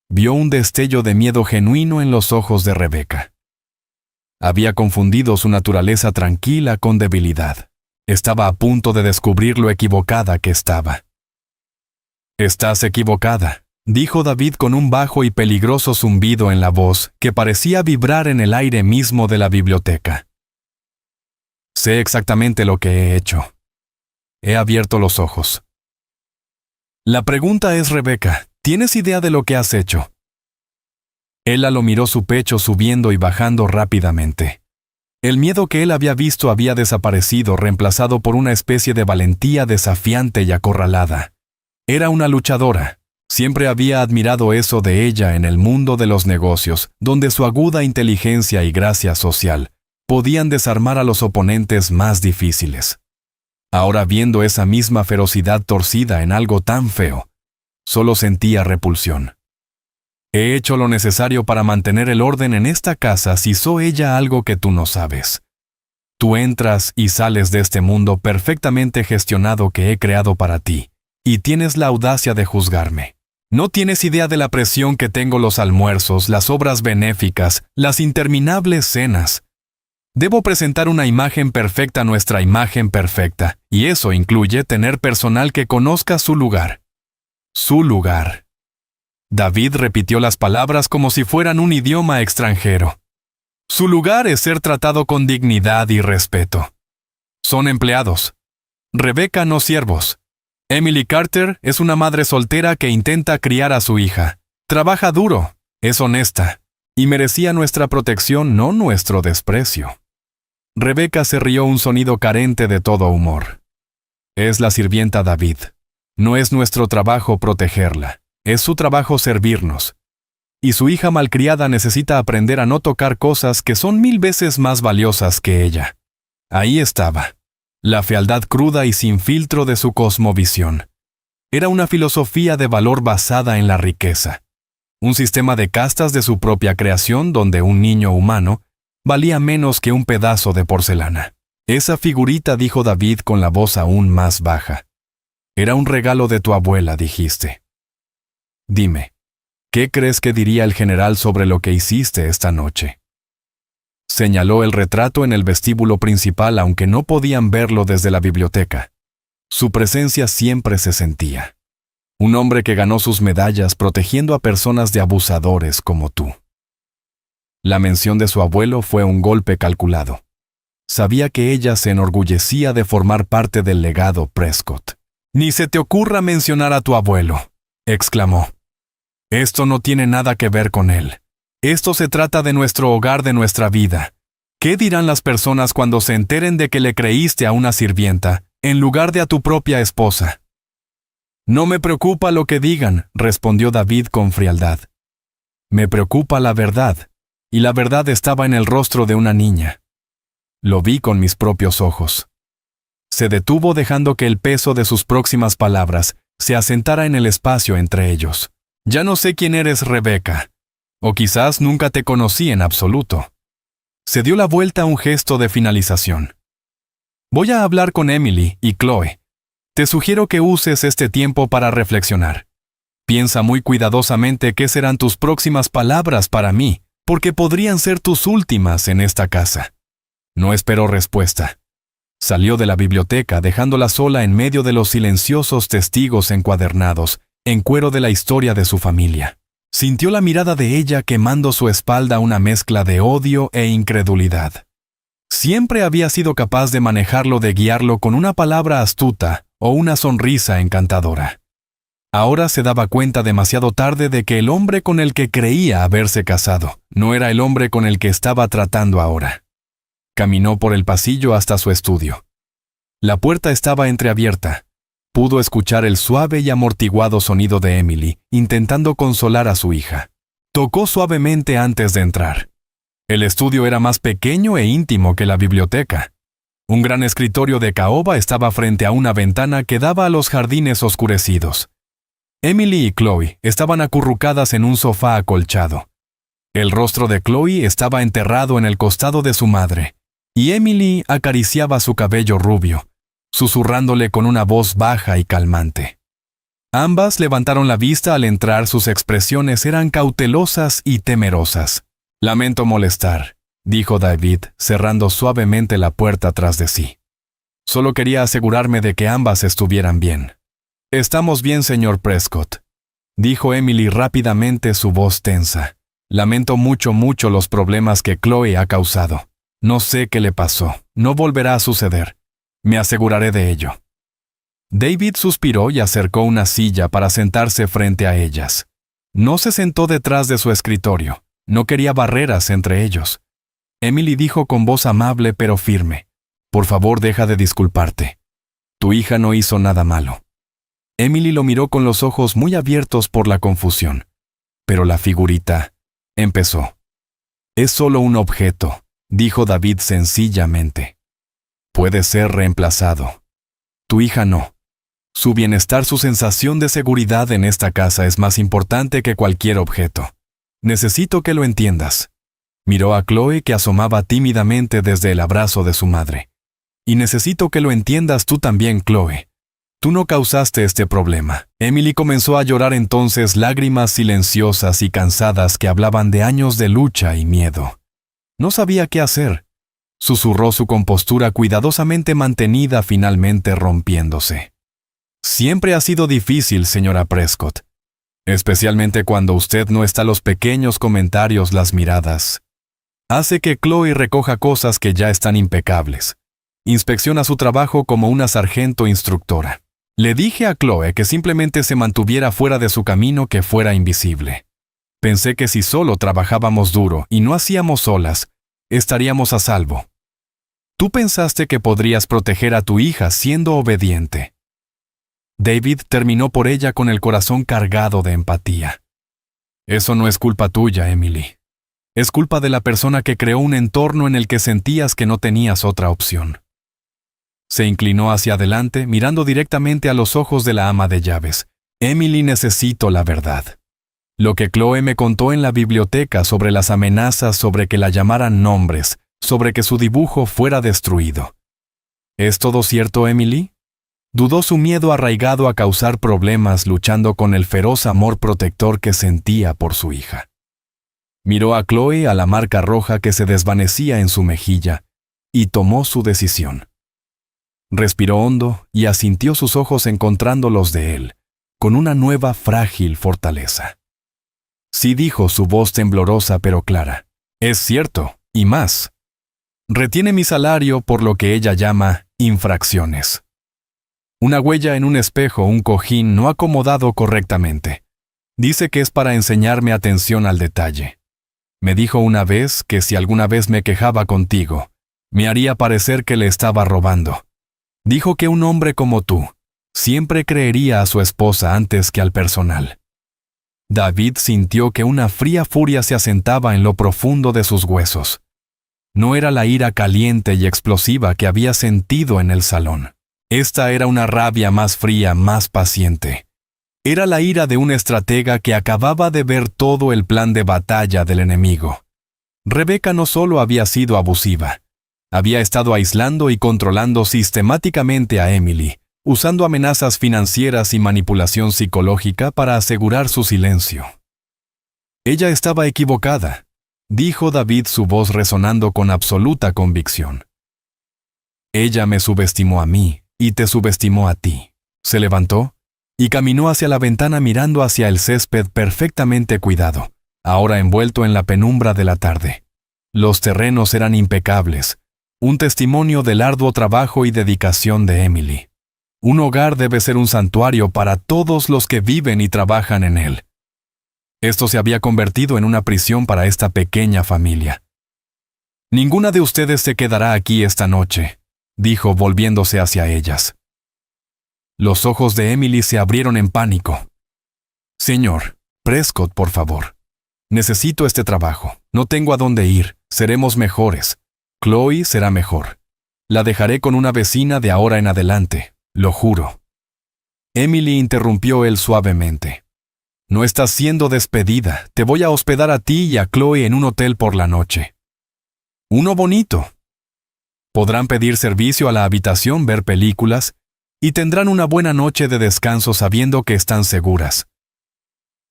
S1: vio un destello de miedo genuino en los ojos de Rebecca. Había confundido su naturaleza tranquila con debilidad. Estaba a punto de descubrir lo equivocada que estaba. «Estás equivocada», dijo David con un bajo y peligroso zumbido en la voz que parecía vibrar en el aire mismo de la biblioteca. «Sé exactamente lo que he hecho. He abierto los ojos». «La pregunta es, Rebecca, ¿tienes idea de lo que has hecho?» Ella lo miró, su pecho subiendo y bajando rápidamente. El miedo que él había visto había desaparecido, reemplazado por una especie de valentía desafiante y acorralada. Era una luchadora. Siempre había admirado eso de ella en el mundo de los negocios, donde su aguda inteligencia y gracia social podían desarmar a los oponentes más difíciles. Ahora, viendo esa misma ferocidad torcida en algo tan feo, solo sentía repulsión. «He hecho lo necesario para mantener el orden en esta casa si hizo ella algo que tú no sabes. Tú entras y sales de este mundo perfectamente gestionado que he creado para ti, y tienes la audacia de juzgarme. No tienes idea de la presión que tengo, los almuerzos, las obras benéficas, las interminables cenas. Debo presentar una imagen perfecta, nuestra imagen perfecta, y eso incluye tener personal que conozca su lugar. Su lugar». David repitió las palabras como si fueran un idioma extranjero. «Su lugar es ser tratado con dignidad y respeto. Son empleados. Rebecca, no siervos. Emily Carter es una madre soltera que intenta criar a su hija. Trabaja duro, es honesta, y merecía nuestra protección, no nuestro desprecio». Rebecca se rió, un sonido carente de todo humor. «Es la sirvienta, David. No es nuestro trabajo protegerla. Es su trabajo servirnos. Y su hija malcriada necesita aprender a no tocar cosas que son 1000 veces más valiosas que ella». Ahí estaba, la fealdad cruda y sin filtro de su cosmovisión. Era una filosofía de valor basada en la riqueza. Un sistema de castas de su propia creación donde un niño humano valía menos que un pedazo de porcelana. «Esa figurita», dijo David con la voz aún más baja. «Era un regalo de tu abuela», dijiste. Dime, ¿qué crees que diría el general sobre lo que hiciste esta noche? Señaló el retrato en el vestíbulo principal, aunque no podían verlo desde la biblioteca. Su presencia siempre se sentía. Un hombre que ganó sus medallas protegiendo a personas de abusadores como tú. La mención de su abuelo fue un golpe calculado. Sabía que ella se enorgullecía de formar parte del legado Prescott. «Ni se te ocurra mencionar a tu abuelo», exclamó. «Esto no tiene nada que ver con él. Esto se trata de nuestro hogar, de nuestra vida. ¿Qué dirán las personas cuando se enteren de que le creíste a una sirvienta en lugar de a tu propia esposa?» «No me preocupa lo que digan», respondió David con frialdad. «Me preocupa la verdad», y la verdad estaba en el rostro de una niña. Lo vi con mis propios ojos. Se detuvo dejando que el peso de sus próximas palabras se asentara en el espacio entre ellos. Ya no sé quién eres, Rebeca. O quizás nunca te conocí en absoluto. Se dio la vuelta a un gesto de finalización. Voy a hablar con Emily y Chloe. Te sugiero que uses este tiempo para reflexionar. Piensa muy cuidadosamente qué serán tus próximas palabras para mí, porque podrían ser tus últimas en esta casa. No esperó respuesta. Salió de la biblioteca dejándola sola en medio de los silenciosos testigos encuadernados, en cuero de la historia de su familia. Sintió la mirada de ella quemando su espalda una mezcla de odio e incredulidad. Siempre había sido capaz de manejarlo, de guiarlo con una palabra astuta o una sonrisa encantadora. Ahora se daba cuenta demasiado tarde de que el hombre con el que creía haberse casado no era el hombre con el que estaba tratando ahora. Caminó por el pasillo hasta su estudio. La puerta estaba entreabierta. Pudo escuchar el suave y amortiguado sonido de Emily, intentando consolar a su hija. Tocó suavemente antes de entrar. El estudio era más pequeño e íntimo que la biblioteca. Un gran escritorio de caoba estaba frente a una ventana que daba a los jardines oscurecidos. Emily y Chloe estaban acurrucadas en un sofá acolchado. El rostro de Chloe estaba enterrado en el costado de su madre, y Emily acariciaba su cabello rubio, susurrándole con una voz baja y calmante. Ambas levantaron la vista al entrar. Sus expresiones eran cautelosas y temerosas. «Lamento molestar», dijo David, cerrando suavemente la puerta tras de sí. «Solo quería asegurarme de que ambas estuvieran bien». «Estamos bien, señor Prescott», dijo Emily rápidamente, su voz tensa. «Lamento mucho los problemas que Chloe ha causado. No sé qué le pasó. No volverá a suceder. Me aseguraré de ello». David suspiró y acercó una silla para sentarse frente a ellas. No se sentó detrás de su escritorio. No quería barreras entre ellos. Emily dijo con voz amable pero firme: «Por favor, deja de disculparte. Tu hija no hizo nada malo». Emily lo miró con los ojos muy abiertos por la confusión. «Pero la figurita», empezó. «Es solo un objeto», dijo David sencillamente. «Puede ser reemplazado. Tu hija no. Su bienestar, su sensación de seguridad en esta casa es más importante que cualquier objeto. Necesito que lo entiendas». Miró a Chloe, que asomaba tímidamente desde el abrazo de su madre. «Y necesito que lo entiendas tú también, Chloe. Tú no causaste este problema». Emily comenzó a llorar entonces, lágrimas silenciosas y cansadas que hablaban de años de lucha y miedo. No sabía qué hacer. Susurró, su compostura cuidadosamente mantenida, finalmente rompiéndose. «Siempre ha sido difícil, señora Prescott. Especialmente cuando usted no está. Los pequeños comentarios, las miradas. Hace que Chloe recoja cosas que ya están impecables. Inspecciona su trabajo como una sargento instructora. Le dije a Chloe que simplemente se mantuviera fuera de su camino, que fuera invisible. Pensé que si solo trabajábamos duro y no hacíamos olas, estaríamos a salvo. Tú pensaste que podrías proteger a tu hija siendo obediente». David terminó por ella con el corazón cargado de empatía. «Eso no es culpa tuya, Emily. Es culpa de la persona que creó un entorno en el que sentías que no tenías otra opción». Se inclinó hacia adelante, mirando directamente a los ojos de la ama de llaves. «Emily, necesito la verdad. Lo que Chloe me contó en la biblioteca sobre las amenazas, sobre que la llamaran nombres, sobre que su dibujo fuera destruido. ¿Es todo cierto, Emily?» Dudó, su miedo arraigado a causar problemas, luchando con el feroz amor protector que sentía por su hija. Miró a Chloe, a la marca roja que se desvanecía en su mejilla, y tomó su decisión. Respiró hondo y asintió, sus ojos encontrando los de él, con una nueva frágil fortaleza. «Sí», dijo, su voz temblorosa pero clara. «Es cierto, y más. Retiene mi salario por lo que ella llama infracciones. Una huella en un espejo, un cojín no acomodado correctamente. Dice que es para enseñarme atención al detalle. Me dijo una vez que si alguna vez me quejaba contigo, me haría parecer que le estaba robando. Dijo que un hombre como tú siempre creería a su esposa antes que al personal». David sintió que una fría furia se asentaba en lo profundo de sus huesos. No era la ira caliente y explosiva que había sentido en el salón. Esta era una rabia más fría, más paciente. Era la ira de un estratega que acababa de ver todo el plan de batalla del enemigo. Rebeca no solo había sido abusiva, había estado aislando y controlando sistemáticamente a Emily, usando amenazas financieras y manipulación psicológica para asegurar su silencio. Ella estaba equivocada, dijo David, su voz resonando con absoluta convicción. Ella me subestimó a mí y te subestimó a ti. Se levantó y caminó hacia la ventana mirando hacia el césped perfectamente cuidado, ahora envuelto en la penumbra de la tarde. Los terrenos eran impecables, un testimonio del arduo trabajo y dedicación de Emily. Un hogar debe ser un santuario para todos los que viven y trabajan en él. Esto se había convertido en una prisión para esta pequeña familia. Ninguna de ustedes se quedará aquí esta noche, dijo volviéndose hacia ellas. Los ojos de Emily se abrieron en pánico. Señor, Prescott, por favor. Necesito este trabajo. No tengo a dónde ir. Seremos mejores. Chloe será mejor. La dejaré con una vecina de ahora en adelante, lo juro. Emily interrumpió él suavemente. No estás siendo despedida. Te voy a hospedar a ti y a Chloe en un hotel por la noche. Uno bonito. Podrán pedir servicio a la habitación, ver películas, y tendrán una buena noche de descanso sabiendo que están seguras.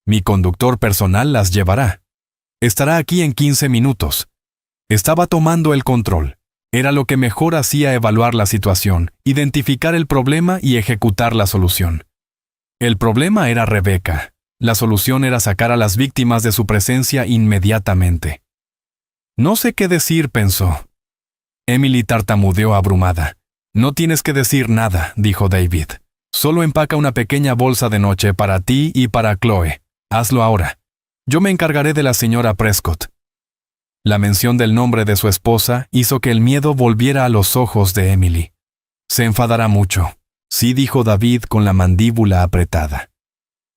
S1: Mi conductor personal las llevará. Estará aquí en 15 minutos. Estaba tomando el control. Era lo que mejor hacía evaluar la situación, identificar el problema y ejecutar la solución. El problema era Rebeca. La solución era sacar a las víctimas de su presencia inmediatamente. No sé qué decir, pensó. Emily tartamudeó abrumada. No tienes que decir nada, dijo David. Solo empaca una pequeña bolsa de noche para ti y para Chloe. Hazlo ahora. Yo me encargaré de la señora Prescott. La mención del nombre de su esposa hizo que el miedo volviera a los ojos de Emily. Se enfadará mucho. Sí, dijo David con la mandíbula apretada.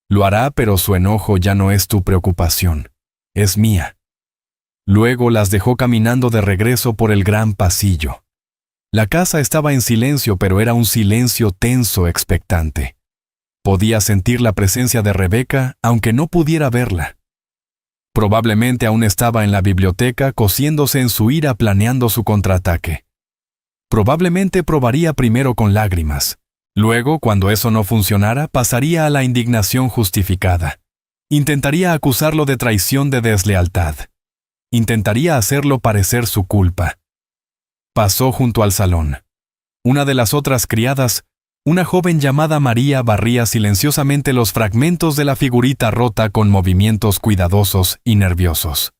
S1: Lo hará, pero su enojo ya no es tu preocupación. Es mía. Luego las dejó caminando de regreso por el gran pasillo. La casa estaba en silencio, pero era un silencio tenso, expectante. Podía sentir la presencia de Rebeca, aunque no pudiera verla. Probablemente aún estaba en la biblioteca, cociéndose en su ira, planeando su contraataque. Probablemente probaría primero con lágrimas. Luego, cuando eso no funcionara, pasaría a la indignación justificada. Intentaría acusarlo de traición, de deslealtad. Intentaría hacerlo parecer su culpa. Pasó junto al salón. Una de las otras criadas, una joven llamada María, barría silenciosamente los fragmentos de la figurita rota con movimientos cuidadosos y nerviosos.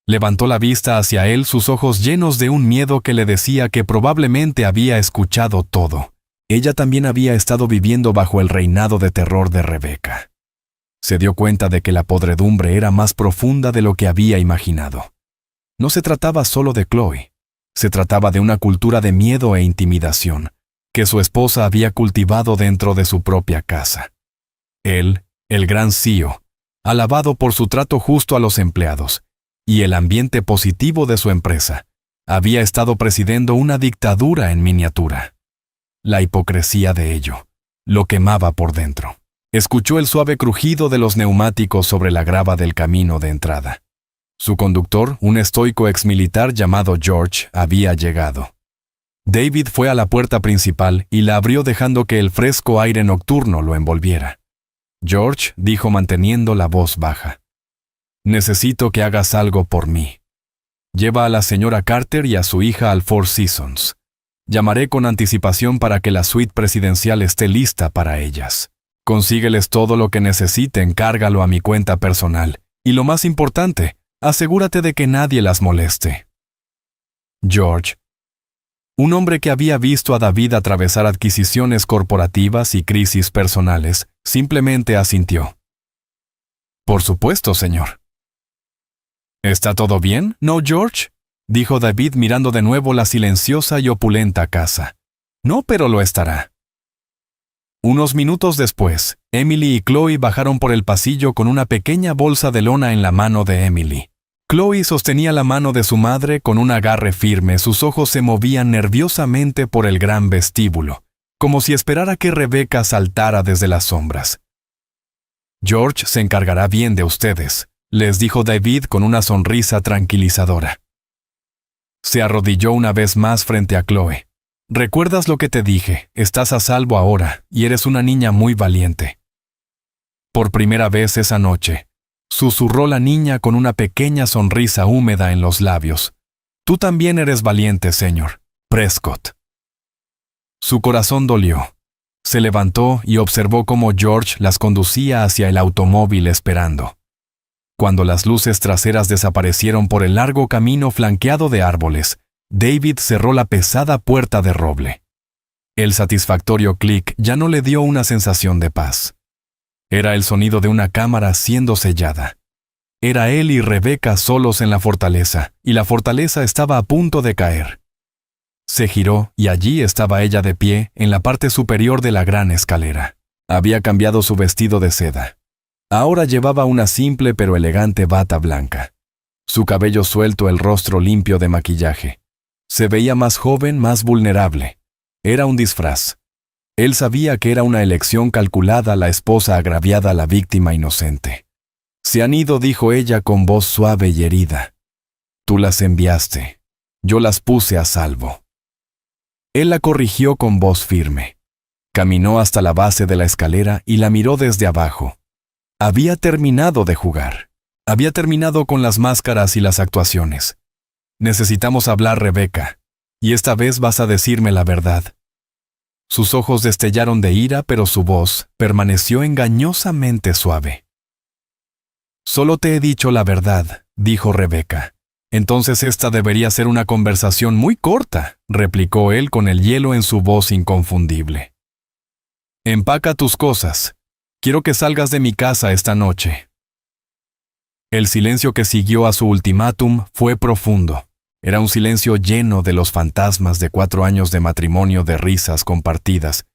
S1: Levantó la vista hacia él, sus ojos llenos de un miedo que le decía que probablemente había escuchado todo. Ella también había estado viviendo bajo el reinado de terror de Rebeca. Se dio cuenta de que la podredumbre era más profunda de lo que había imaginado. No se trataba solo de Chloe. Se trataba de una cultura de miedo e intimidación que su esposa había cultivado dentro de su propia casa. Él, el gran CEO, alabado por su trato justo a los empleados y el ambiente positivo de su empresa, había estado presidiendo una dictadura en miniatura. La hipocresía de ello lo quemaba por dentro. Escuchó el suave crujido de los neumáticos sobre la grava del camino de entrada. Su conductor, un estoico exmilitar llamado George, había llegado. David fue a la puerta principal y la abrió dejando que el fresco aire nocturno lo envolviera. George dijo manteniendo la voz baja. Necesito que hagas algo por mí. Lleva a la señora Carter y a su hija al Four Seasons. Llamaré con anticipación para que la suite presidencial esté lista para ellas. Consígueles todo lo que necesiten, cárgalo a mi cuenta personal. Y lo más importante, asegúrate de que nadie las moleste. George, un hombre que había visto a David atravesar adquisiciones corporativas y crisis personales, simplemente asintió. Por supuesto, señor. ¿Está todo bien, no, George?, dijo David mirando de nuevo la silenciosa y opulenta casa. No, pero lo estará. Unos minutos después, Emily y Chloe bajaron por el pasillo con una pequeña bolsa de lona en la mano de Emily. Chloe sostenía la mano de su madre con un agarre firme, sus ojos se movían nerviosamente por el gran vestíbulo, como si esperara que Rebeca saltara desde las sombras. George se encargará bien de ustedes, les dijo David con una sonrisa tranquilizadora. Se arrodilló una vez más frente a Chloe. «¿Recuerdas lo que te dije? Estás a salvo ahora, y eres una niña muy valiente». Por primera vez esa noche, susurró la niña con una pequeña sonrisa húmeda en los labios. «Tú también eres valiente, señor Prescott». Su corazón dolió. Se levantó y observó cómo George las conducía hacia el automóvil esperando. Cuando las luces traseras desaparecieron por el largo camino flanqueado de árboles, David cerró la pesada puerta de roble. El satisfactorio clic ya no le dio una sensación de paz. Era el sonido de una cámara siendo sellada. Era él y Rebeca solos en la fortaleza, y la fortaleza estaba a punto de caer. Se giró y allí estaba ella de pie en la parte superior de la gran escalera. Había cambiado su vestido de seda. Ahora llevaba una simple pero elegante bata blanca. Su cabello suelto, el rostro limpio de maquillaje. Se veía más joven, más vulnerable. Era un disfraz. Él sabía que era una elección calculada, la esposa agraviada, la víctima inocente. «Se han ido», dijo ella con voz suave y herida. «Tú las enviaste. Yo las puse a salvo». Él la corrigió con voz firme. Caminó hasta la base de la escalera y la miró desde abajo. Había terminado de jugar. Había terminado con las máscaras y las actuaciones. «Necesitamos hablar, Rebeca. Y esta vez vas a decirme la verdad». Sus ojos destellaron de ira, pero su voz permaneció engañosamente suave. «Solo te he dicho la verdad», dijo Rebeca. «Entonces esta debería ser una conversación muy corta», replicó él con el hielo en su voz inconfundible. «Empaca tus cosas. Quiero que salgas de mi casa esta noche». El silencio que siguió a su ultimátum fue profundo. Era un silencio lleno de los fantasmas de 4 años de matrimonio, de risas compartidas,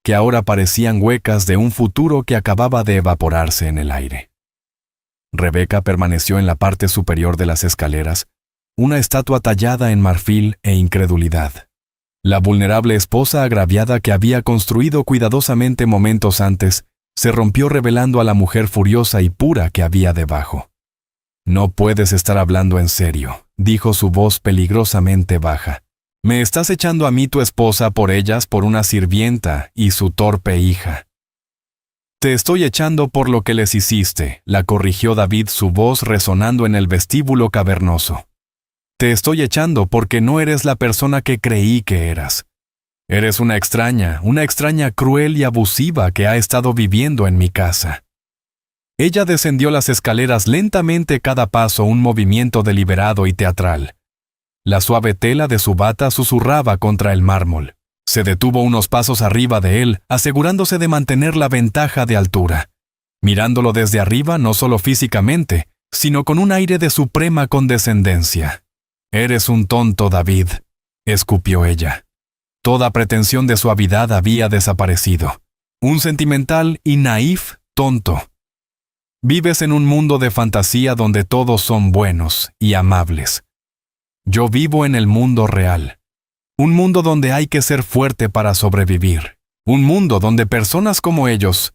S1: que ahora parecían huecas de un futuro que acababa de evaporarse en el aire. Rebeca permaneció en la parte superior de las escaleras, una estatua tallada en marfil e incredulidad. La vulnerable esposa agraviada que había construido cuidadosamente momentos antes, se rompió revelando a la mujer furiosa y pura que había debajo. «No puedes estar hablando en serio», dijo su voz peligrosamente baja. «Me estás echando a mí, tu esposa, por ellas, por una sirvienta y su torpe hija». «Te estoy echando por lo que les hiciste», la corrigió David, su voz resonando en el vestíbulo cavernoso. «Te estoy echando porque no eres la persona que creí que eras. Eres una extraña cruel y abusiva que ha estado viviendo en mi casa». Ella descendió las escaleras lentamente, cada paso un movimiento deliberado y teatral. La suave tela de su bata susurraba contra el mármol. Se detuvo unos pasos arriba de él, asegurándose de mantener la ventaja de altura. Mirándolo desde arriba, no solo físicamente, sino con un aire de suprema condescendencia. «Eres un tonto, David», escupió ella. Toda pretensión de suavidad había desaparecido. Un sentimental y naif tonto. Vives en un mundo de fantasía donde todos son buenos y amables. Yo vivo en el mundo real. Un mundo donde hay que ser fuerte para sobrevivir. Un mundo donde personas como ellos...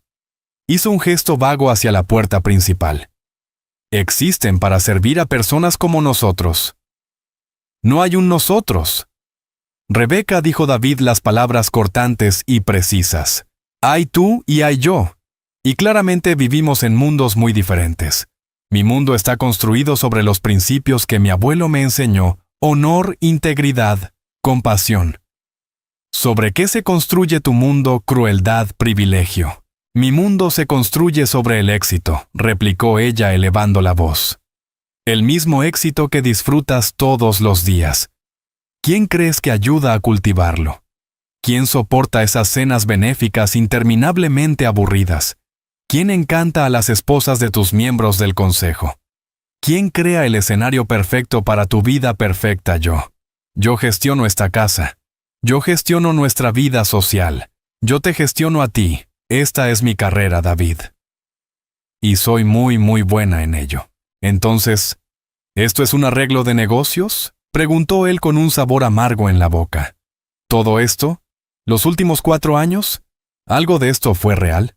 S1: Hizo un gesto vago hacia la puerta principal. Existen para servir a personas como nosotros. No hay un nosotros. Rebeca, dijo David las palabras cortantes y precisas. Hay tú y hay yo. Y claramente vivimos en mundos muy diferentes. Mi mundo está construido sobre los principios que mi abuelo me enseñó: honor, integridad, compasión. ¿Sobre qué se construye tu mundo? Crueldad, privilegio. Mi mundo se construye sobre el éxito, replicó ella elevando la voz. El mismo éxito que disfrutas todos los días. ¿Quién crees que ayuda a cultivarlo? ¿Quién soporta esas cenas benéficas interminablemente aburridas? ¿Quién encanta a las esposas de tus miembros del consejo? ¿Quién crea el escenario perfecto para tu vida perfecta? Yo. Yo gestiono esta casa. Yo gestiono nuestra vida social. Yo te gestiono a ti. Esta es mi carrera, David. Y soy muy buena en ello. Entonces, ¿esto es un arreglo de negocios?, preguntó él con un sabor amargo en la boca. ¿Todo esto? ¿Los últimos 4 años? ¿Algo de esto fue real?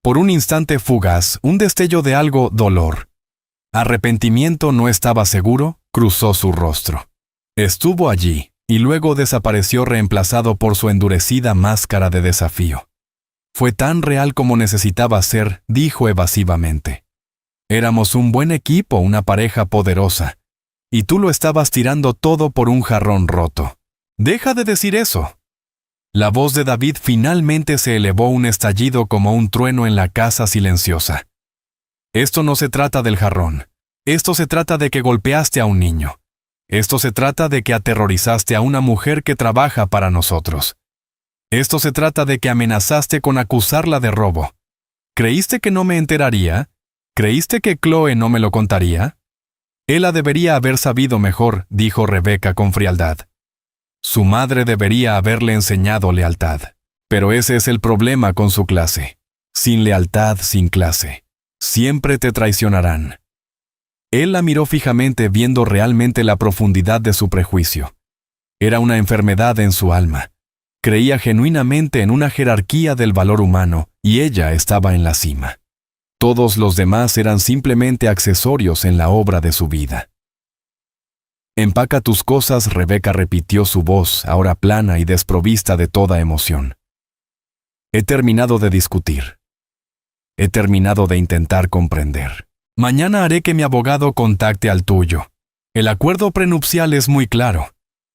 S1: Por un instante fugaz, un destello de algo dolor. Arrepentimiento no estaba seguro, cruzó su rostro. Estuvo allí, y luego desapareció reemplazado por su endurecida máscara de desafío. Fue tan real como necesitaba ser, dijo evasivamente. Éramos un buen equipo, una pareja poderosa. Y tú lo estabas tirando todo por un jarrón roto. ¡Deja de decir eso! La voz de David finalmente se elevó un estallido como un trueno en la casa silenciosa. Esto no se trata del jarrón. Esto se trata de que golpeaste a un niño. Esto se trata de que aterrorizaste a una mujer que trabaja para nosotros. Esto se trata de que amenazaste con acusarla de robo. ¿Creíste que no me enteraría? ¿Creíste que Chloe no me lo contaría? Ella debería haber sabido mejor, dijo Rebeca con frialdad. Su madre debería haberle enseñado lealtad. Pero ese es el problema con su clase. Sin lealtad, sin clase. Siempre te traicionarán. Él la miró fijamente viendo realmente la profundidad de su prejuicio. Era una enfermedad en su alma. Creía genuinamente en una jerarquía del valor humano y ella estaba en la cima. Todos los demás eran simplemente accesorios en la obra de su vida. Empaca tus cosas, Rebeca repitió su voz, ahora plana y desprovista de toda emoción. He terminado de discutir. He terminado de intentar comprender. Mañana haré que mi abogado contacte al tuyo. El acuerdo prenupcial es muy claro.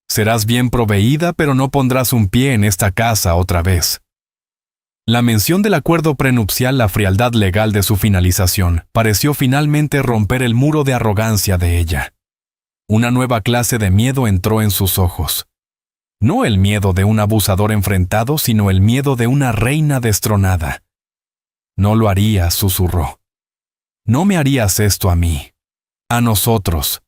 S1: Serás bien proveída, pero no pondrás un pie en esta casa otra vez. La mención del acuerdo prenupcial, la frialdad legal de su finalización, pareció finalmente romper el muro de arrogancia de ella. Una nueva clase de miedo entró en sus ojos. No el miedo de un abusador enfrentado, sino el miedo de una reina destronada. No lo harías, susurró. No me harías esto a mí. A nosotros.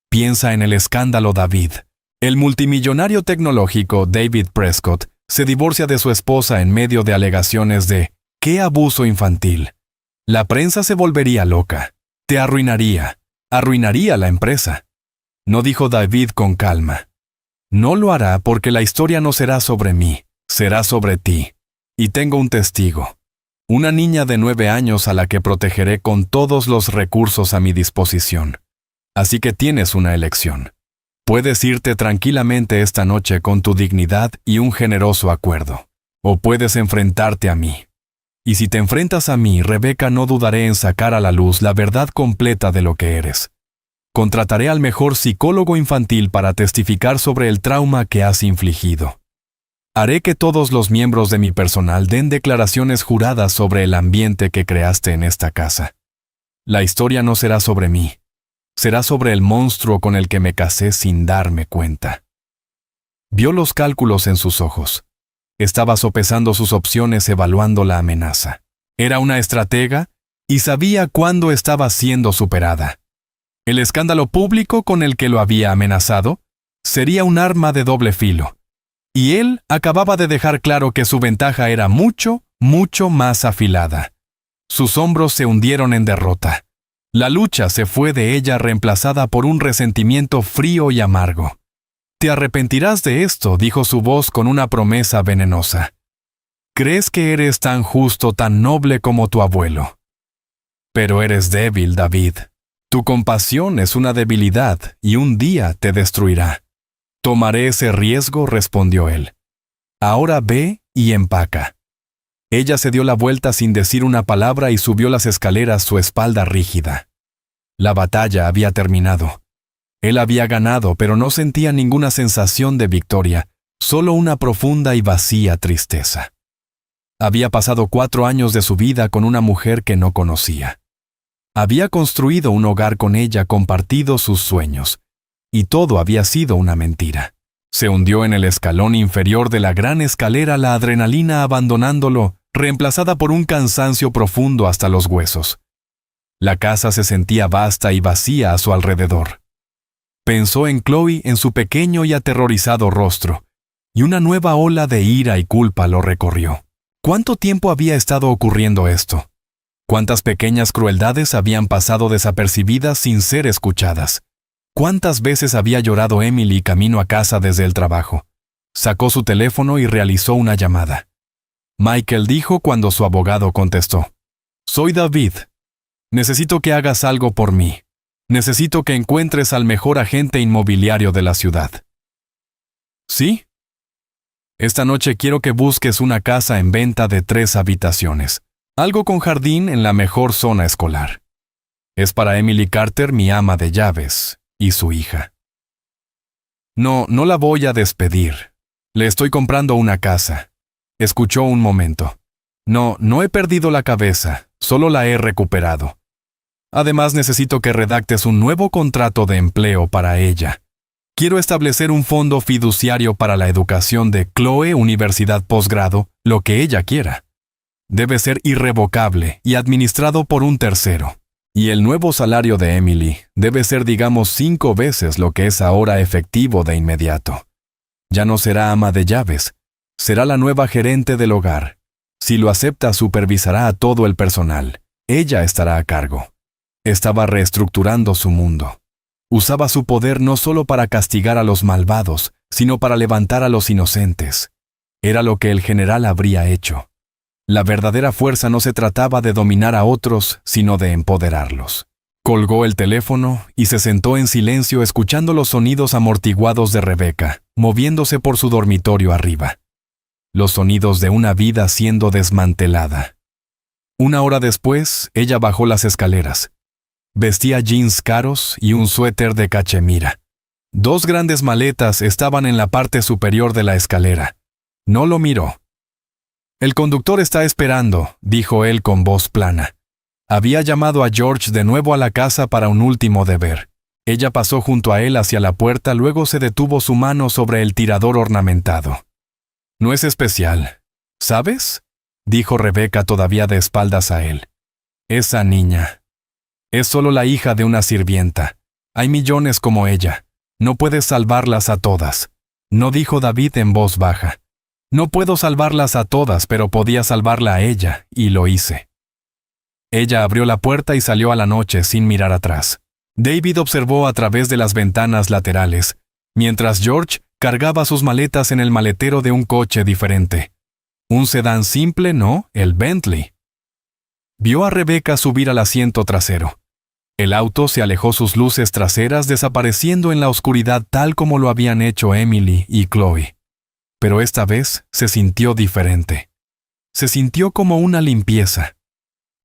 S1: Piensa en el escándalo, David. El multimillonario tecnológico David Prescott se divorcia de su esposa en medio de alegaciones de ¡qué abuso infantil! La prensa se volvería loca. Te arruinaría. Arruinaría la empresa. No, dijo David con calma. No lo hará porque la historia no será sobre mí, será sobre ti. Y tengo un testigo. Una niña de 9 años a la que protegeré con todos los recursos a mi disposición. Así que tienes una elección. Puedes irte tranquilamente esta noche con tu dignidad y un generoso acuerdo. O puedes enfrentarte a mí. Y si te enfrentas a mí, Rebeca, no dudaré en sacar a la luz la verdad completa de lo que eres. Contrataré al mejor psicólogo infantil para testificar sobre el trauma que has infligido. Haré que todos los miembros de mi personal den declaraciones juradas sobre el ambiente que creaste en esta casa. La historia no será sobre mí. Será sobre el monstruo con el que me casé sin darme cuenta. Vio los cálculos en sus ojos. Estaba sopesando sus opciones, evaluando la amenaza. Era una estratega y sabía cuándo estaba siendo superada. El escándalo público con el que lo había amenazado sería un arma de doble filo. Y él acababa de dejar claro que su ventaja era mucho, mucho más afilada. Sus hombros se hundieron en derrota. La lucha se fue de ella reemplazada por un resentimiento frío y amargo. Te arrepentirás de esto, dijo su voz con una promesa venenosa. Crees que eres tan justo, tan noble como tu abuelo. Pero eres débil, David. Tu compasión es una debilidad y un día te destruirá. Tomaré ese riesgo, respondió él. Ahora ve y empaca. Ella se dio la vuelta sin decir una palabra y subió las escaleras, su espalda rígida. La batalla había terminado. Él había ganado, pero no sentía ninguna sensación de victoria, solo una profunda y vacía tristeza. Había pasado 4 años de su vida con una mujer que no conocía. Había construido un hogar con ella, compartido sus sueños, y todo había sido una mentira. Se hundió en el escalón inferior de la gran escalera, la adrenalina abandonándolo, reemplazada por un cansancio profundo hasta los huesos. La casa se sentía vasta y vacía a su alrededor. Pensó en Chloe, en su pequeño y aterrorizado rostro, y una nueva ola de ira y culpa lo recorrió. ¿Cuánto tiempo había estado ocurriendo esto? ¿Cuántas pequeñas crueldades habían pasado desapercibidas sin ser escuchadas? ¿Cuántas veces había llorado Emily camino a casa desde el trabajo? Sacó su teléfono y realizó una llamada. Michael dijo cuando su abogado contestó: «Soy David. Necesito que hagas algo por mí. Necesito que encuentres al mejor agente inmobiliario de la ciudad». «¿Sí? Esta noche quiero que busques una casa en venta de 3 habitaciones. Algo con jardín en la mejor zona escolar. Es para Emily Carter, mi ama de llaves, y su hija». «No la voy a despedir. Le estoy comprando una casa». Escuchó un momento. No he perdido la cabeza, solo la he recuperado. Además, necesito que redactes un nuevo contrato de empleo para ella. Quiero establecer un fondo fiduciario para la educación de Chloe, universidad posgrado, lo que ella quiera. Debe ser irrevocable y administrado por un tercero. Y el nuevo salario de Emily debe ser, digamos, 5 veces lo que es ahora efectivo de inmediato. Ya no será ama de llaves, será la nueva gerente del hogar. Si lo acepta, supervisará a todo el personal. Ella estará a cargo. Estaba reestructurando su mundo. Usaba su poder no solo para castigar a los malvados, sino para levantar a los inocentes. Era lo que el general habría hecho. La verdadera fuerza no se trataba de dominar a otros, sino de empoderarlos. Colgó el teléfono y se sentó en silencio escuchando los sonidos amortiguados de Rebecca, moviéndose por su dormitorio arriba. Los sonidos de una vida siendo desmantelada. 1 hora después, ella bajó las escaleras. Vestía jeans caros y un suéter de cachemira. 2 grandes maletas estaban en la parte superior de la escalera. No lo miró. «El conductor está esperando», dijo él con voz plana. Había llamado a George de nuevo a la casa para un último deber. Ella pasó junto a él hacia la puerta, luego se detuvo su mano sobre el tirador ornamentado. «No es especial, ¿sabes?», dijo Rebecca todavía de espaldas a él. «Esa niña. Es solo la hija de una sirvienta. Hay millones como ella. No puedes salvarlas a todas», no dijo David en voz baja. «No puedo salvarlas a todas, pero podía salvarla a ella, y lo hice». Ella abrió la puerta y salió a la noche sin mirar atrás. David observó a través de las ventanas laterales, mientras George cargaba sus maletas en el maletero de un coche diferente. Un sedán simple, ¿no? El Bentley. Vio a Rebecca subir al asiento trasero. El auto se alejó, sus luces traseras desapareciendo en la oscuridad tal como lo habían hecho Emily y Chloe. Pero esta vez se sintió diferente. Se sintió como una limpieza.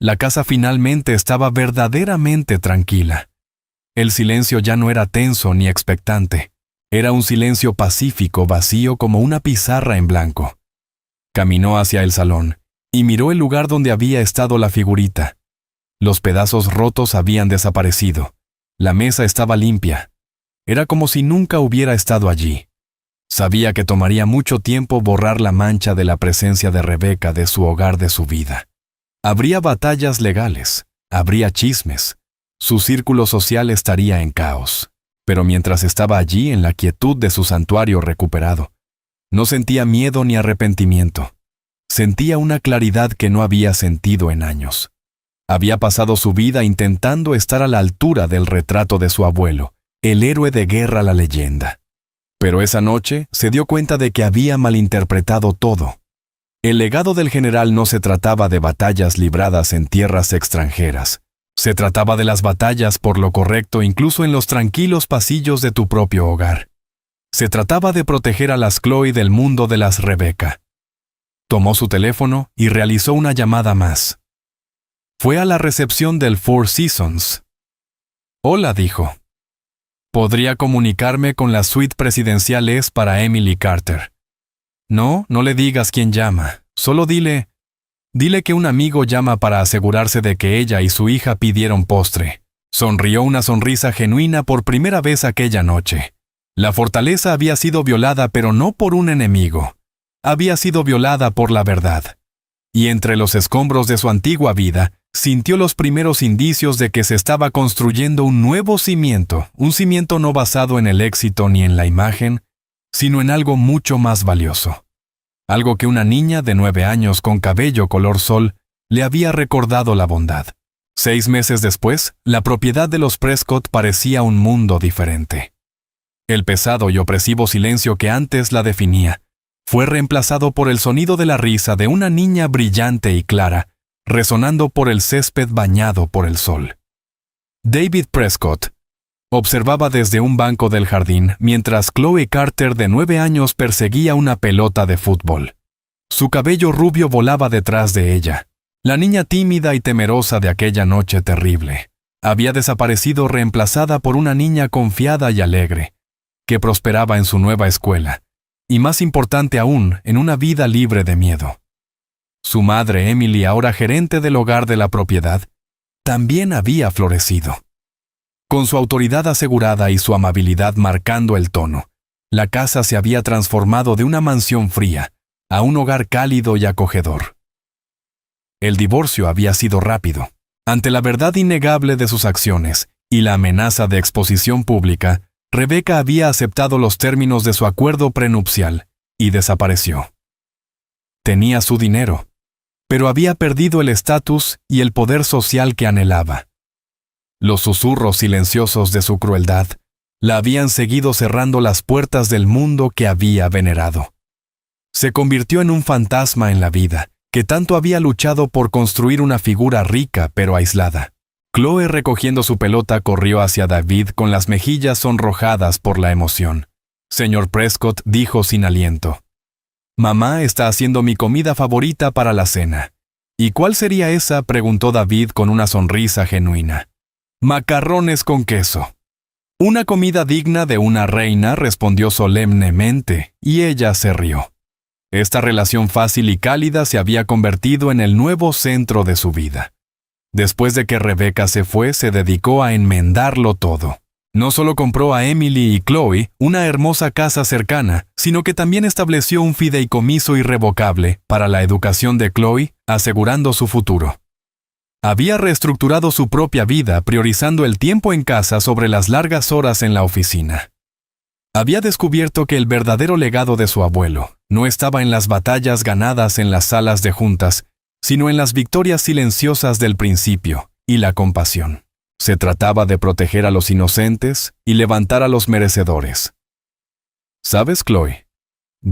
S1: La casa finalmente estaba verdaderamente tranquila. El silencio ya no era tenso ni expectante. Era un silencio pacífico, vacío como una pizarra en blanco. Caminó hacia el salón y miró el lugar donde había estado la figurita. Los pedazos rotos habían desaparecido. La mesa estaba limpia. Era como si nunca hubiera estado allí. Sabía que tomaría mucho tiempo borrar la mancha de la presencia de Rebecca de su hogar, de su vida. Habría batallas legales, habría chismes. Su círculo social estaría en caos. Pero mientras estaba allí en la quietud de su santuario recuperado, no sentía miedo ni arrepentimiento. Sentía una claridad que no había sentido en años. Había pasado su vida intentando estar a la altura del retrato de su abuelo, el héroe de guerra, la leyenda. Pero esa noche se dio cuenta de que había malinterpretado todo. El legado del general no se trataba de batallas libradas en tierras extranjeras. Se trataba de las batallas por lo correcto incluso en los tranquilos pasillos de tu propio hogar. Se trataba de proteger a las Chloe del mundo de las Rebecca. Tomó su teléfono y realizó una llamada más. Fue a la recepción del Four Seasons. «Hola», dijo. «¿Podría comunicarme con la suite presidencial? Es para Emily Carter». «No le digas quién llama. Solo dile que un amigo llama para asegurarse de que ella y su hija pidieron postre». Sonrió una sonrisa genuina por primera vez aquella noche. La fortaleza había sido violada, pero no por un enemigo. Había sido violada por la verdad. Y entre los escombros de su antigua vida, sintió los primeros indicios de que se estaba construyendo un nuevo cimiento, un cimiento no basado en el éxito ni en la imagen, sino en algo mucho más valioso. Algo que una niña de 9 años con cabello color sol le había recordado: la bondad. 6 meses después, la propiedad de los Prescott parecía un mundo diferente. El pesado y opresivo silencio que antes la definía fue reemplazado por el sonido de la risa de una niña brillante y clara, resonando por el césped bañado por el sol. David Prescott observaba desde un banco del jardín mientras Chloe Carter de 9 años perseguía una pelota de fútbol. Su cabello rubio volaba detrás de ella. La niña tímida y temerosa de aquella noche terrible había desaparecido reemplazada por una niña confiada y alegre, que prosperaba en su nueva escuela, y más importante aún, en una vida libre de miedo. Su madre, Emily, ahora gerente del hogar de la propiedad, también había florecido. Con su autoridad asegurada y su amabilidad marcando el tono, la casa se había transformado de una mansión fría a un hogar cálido y acogedor. El divorcio había sido rápido. Ante la verdad innegable de sus acciones y la amenaza de exposición pública, Rebecca había aceptado los términos de su acuerdo prenupcial y desapareció. Tenía su dinero, pero había perdido el estatus y el poder social que anhelaba. Los susurros silenciosos de su crueldad la habían seguido cerrando las puertas del mundo que había venerado. Se convirtió en un fantasma en la vida, que tanto había luchado por construir una figura rica pero aislada. Chloe, recogiendo su pelota, corrió hacia David con las mejillas sonrojadas por la emoción. Señor Prescott dijo sin aliento: «Mamá está haciendo mi comida favorita para la cena». «¿Y cuál sería esa?», preguntó David con una sonrisa genuina. «Macarrones con queso». «Una comida digna de una reina», respondió solemnemente, y ella se rió. Esta relación fácil y cálida se había convertido en el nuevo centro de su vida. Después de que Rebecca se fue, se dedicó a enmendarlo todo. No solo compró a Emily y Chloe una hermosa casa cercana, sino que también estableció un fideicomiso irrevocable para la educación de Chloe, asegurando su futuro. Había reestructurado su propia vida, priorizando el tiempo en casa sobre las largas horas en la oficina. Había descubierto que el verdadero legado de su abuelo no estaba en las batallas ganadas en las salas de juntas, sino en las victorias silenciosas del principio y la compasión. Se trataba de proteger a los inocentes y levantar a los merecedores. ¿Sabes, Chloe?